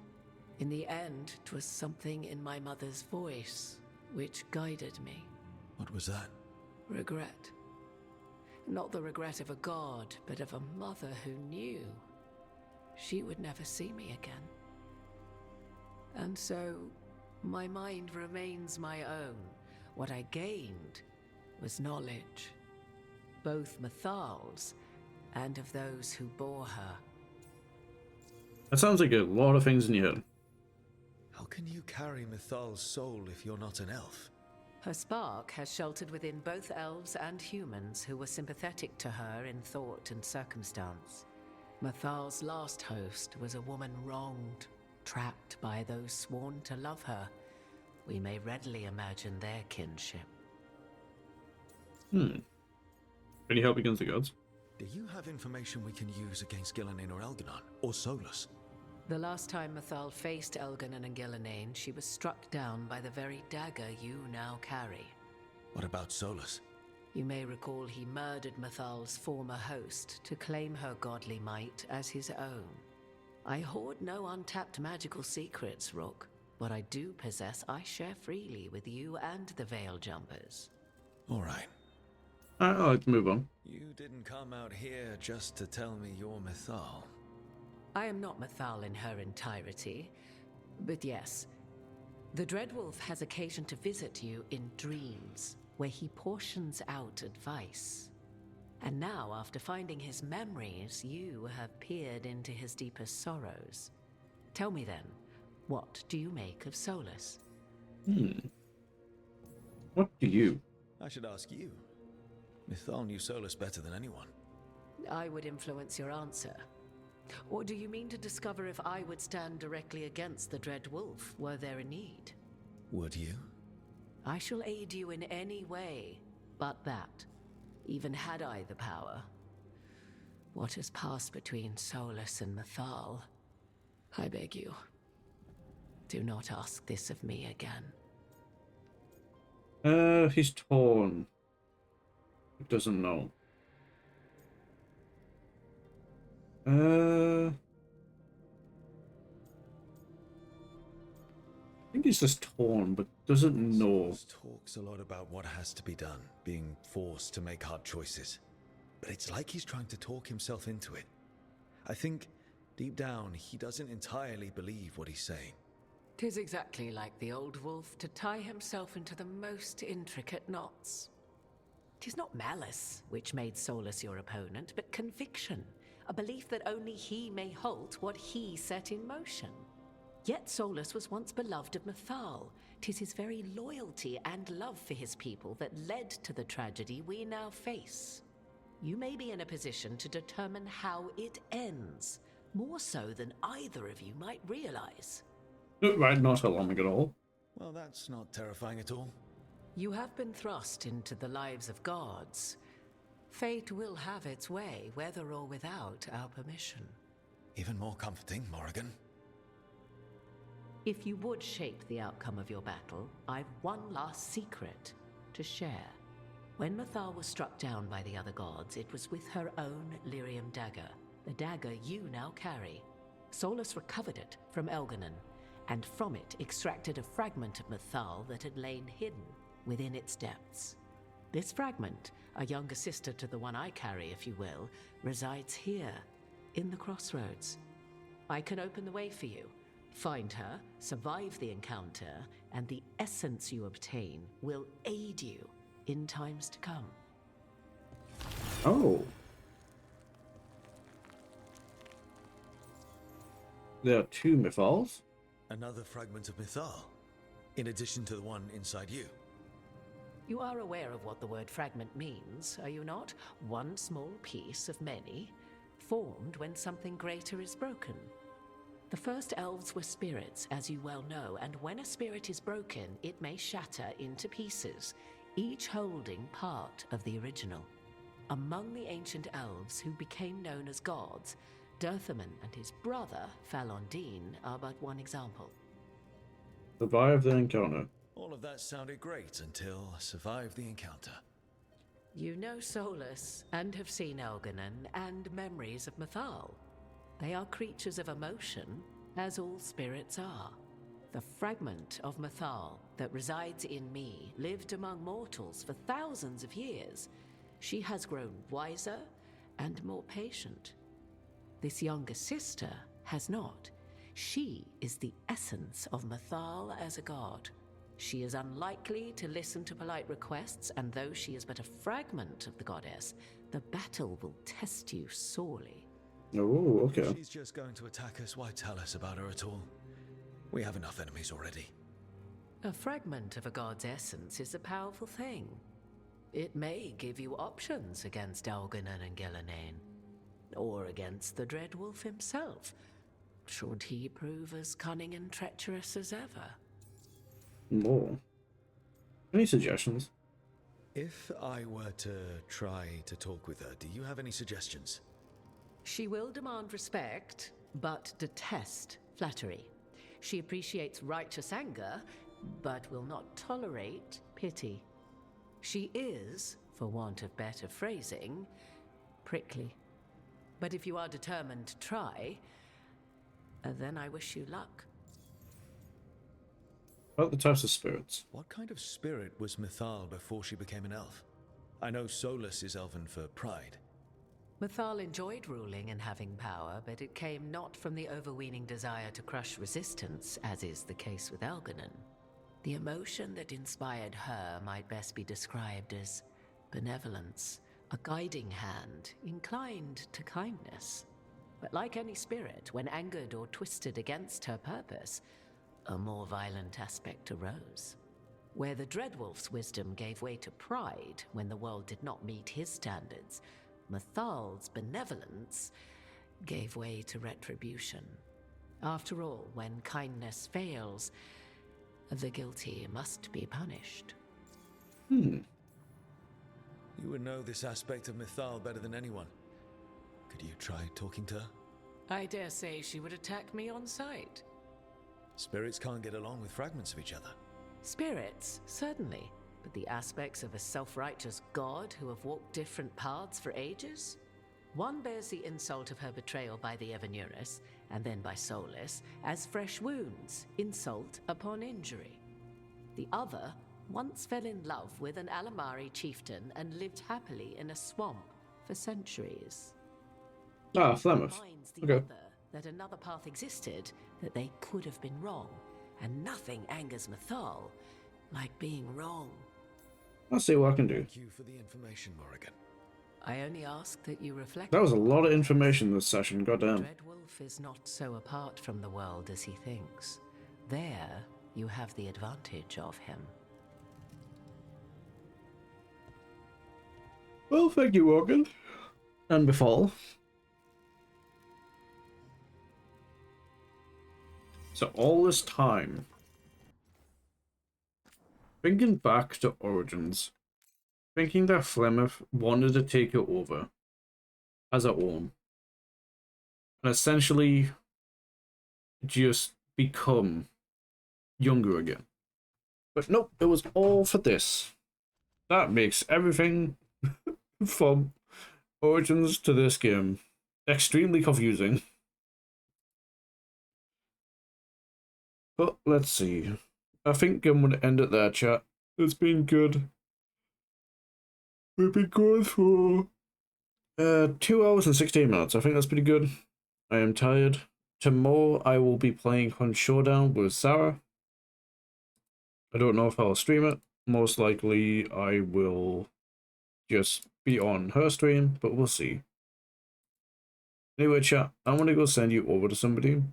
In the end, 'twas something in my mother's voice which guided me. What was that? Regret. Not the regret of a god, but of a mother who knew she would never see me again. And so, my mind remains my own. What I gained was knowledge, both Mythal's and of those who bore her. That sounds like a lot of things in your head. How can you carry Mythal's soul if you're not an elf? Her spark has sheltered within both elves and humans who were sympathetic to her in thought and circumstance. Mythal's last host was a woman wronged, trapped by those sworn to love her. We may readily imagine their kinship. Any help against the gods? Do you have information we can use against Gillinan or Elganon, or Solus? The last time Mythal faced Elganon and Gillinan, she was struck down by the very dagger you now carry. What about Solus? You may recall he murdered Mythal's former host to claim her godly might as his own. I hoard no untapped magical secrets, Rook. What I do possess, I share freely with you and the Veil Jumpers. All right. I'd like to move on. You didn't come out here just to tell me you're Mythal. I am not Mythal in her entirety, but yes, the Dreadwolf has occasion to visit you in dreams, where he portions out advice. And now, after finding his memories, you have peered into his deepest sorrows. Tell me then, what do you make of Solus? What do you? I should ask you. Mythal knew Solus better than anyone. I would influence your answer. Or do you mean to discover if I would stand directly against the Dreadwolf were there a need? Would you? I shall aid you in any way but that, even had I the power. What has passed between Solus and Mythal, I beg you, do not ask this of me again. He's torn. He doesn't know. I think he's just torn, but doesn't know. Solus talks a lot about what has to be done, being forced to make hard choices. But it's like he's trying to talk himself into it. I think, deep down, he doesn't entirely believe what he's saying. 'Tis exactly like the old wolf to tie himself into the most intricate knots. 'Tis not malice which made Solus your opponent, but conviction, a belief that only he may halt what he set in motion. Yet Solus was once beloved of Mythal. 'Tis his very loyalty and love for his people that led to the tragedy we now face. You may be in a position to determine how it ends, More so than either of you might realize. Right, not alarming at all. Well, that's not terrifying at all. You have been thrust into the lives of gods. Fate will have its way, whether or without our permission. Even more comforting, Morrigan. If you would shape the outcome of your battle, I've one last secret to share. When Mythal was struck down by the other gods, it was with her own lyrium dagger, the dagger you now carry. Solus recovered it from Elganon, and from it extracted a fragment of Mythal that had lain hidden within its depths. This fragment, a younger sister to the one I carry, if you will, resides here, in the crossroads. I can open the way for you, find her, survive the encounter, and the essence you obtain will aid you in times to come. Oh. There are two Mythals? Another fragment of Mythal, in addition to the one inside you. You are aware of what the word fragment means, are you not? One small piece of many, formed when something greater is broken. The first elves were spirits, as you well know, and when a spirit is broken, it may shatter into pieces, each holding part of the original. Among the ancient elves who became known as gods, Dirthaman and his brother, Falondine, are but one example. Survive the encounter. All of that sounded great until survive the encounter. You know Solus, and have seen Elganon, and memories of Mythal. They are creatures of emotion, as all spirits are. The fragment of Mythal that resides in me lived among mortals for thousands of years. She has grown wiser and more patient. This younger sister has not. She is the essence of Mythal as a god. She is unlikely to listen to polite requests, and though she is but a fragment of the goddess, the battle will test you sorely. Oh, okay. If she's just going to attack us, why tell us about her at all? We have enough enemies already. A fragment of a god's essence is a powerful thing. It may give you options against Elganon and Gillenane, or against the Dreadwolf himself, should he prove as cunning and treacherous as ever. More. Any suggestions? If I were to try to talk with her, do you have any suggestions? She will demand respect, but detest flattery. She appreciates righteous anger, but will not tolerate pity. She is, for want of better phrasing, prickly. But if you are determined to try, then I wish you luck. About the types of spirits. What kind of spirit was Mythal before she became an elf? I know Solus is elven for pride. Mythal enjoyed ruling and having power, but it came not from the overweening desire to crush resistance, as is the case with Elganon. The emotion that inspired her might best be described as benevolence, a guiding hand, inclined to kindness. But like any spirit, when angered or twisted against her purpose, a more violent aspect arose. Where the Dreadwolf's wisdom gave way to pride when the world did not meet his standards, Mythal's benevolence gave way to retribution. After all, when kindness fails, the guilty must be punished. You would know this aspect of Mythal better than anyone. Could you try talking to her? I dare say she would attack me on sight. Spirits can't get along with fragments of each other. Spirits, certainly. But the aspects of a self-righteous god who have walked different paths for ages? One bears the insult of her betrayal by the Evanurus, and then by Solus, as fresh wounds, insult upon injury. The other once fell in love with an Alamari chieftain and lived happily in a swamp for centuries. Ah, Flemeth. Reminds the Okay. other that another path existed, that they could have been wrong, and nothing angers Mythal like being wrong. I'll see what I can do. Thank you for the information, Morrigan. I only ask that you reflect. That was a lot of information this session, goddamn. Dreadwolf is not so apart from the world as he thinks. There, you have the advantage of him. Well, thank you, Morgan. And before. So all this time, thinking back to Origins, thinking that Flemeth wanted to take it over as her own, and essentially just become younger again. But nope, it was all for this. That makes everything from Origins to this game extremely confusing. But let's see. I think I'm going to end it there, chat. It's been good. We've been going for 2 hours and 16 minutes. I think that's pretty good. I am tired. Tomorrow I will be playing Hunt Showdown with Sarah. I don't know if I'll stream it. Most likely I will just be on her stream, but we'll see. Anyway, chat, I want to go send you over to somebody.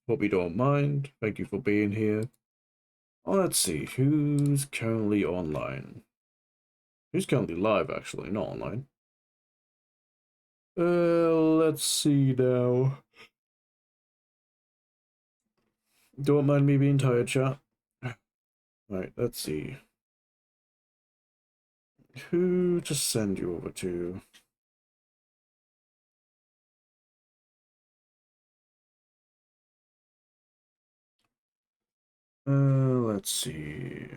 Hope you don't mind. Thank you for being here. Oh, let's see. Who's currently online? Who's currently live, actually, not online. Let's see now. Don't mind me being tired, chat. Right, let's see. Who to send you over to? Let's see.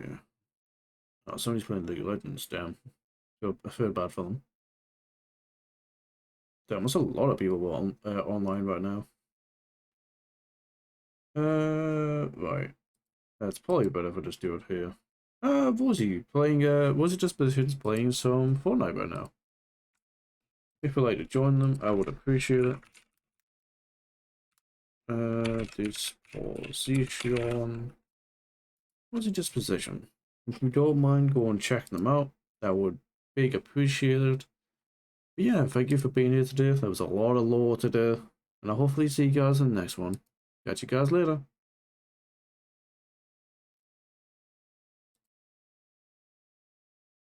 Oh, somebody's playing League of Legends, damn. I feel bad for them. Damn, there's a lot of people on, online right now. Right. That's probably better if I just do it here. Wozzy playing, Wozzy Dispositions playing some Fortnite right now. If you'd like to join them, I would appreciate it. Disposition. Wozzy Disposition. If you don't mind going checking them out, that would be appreciated. But yeah, thank you for being here today. There was a lot of lore to do, and I'll hopefully see you guys in the next one. Catch you guys later.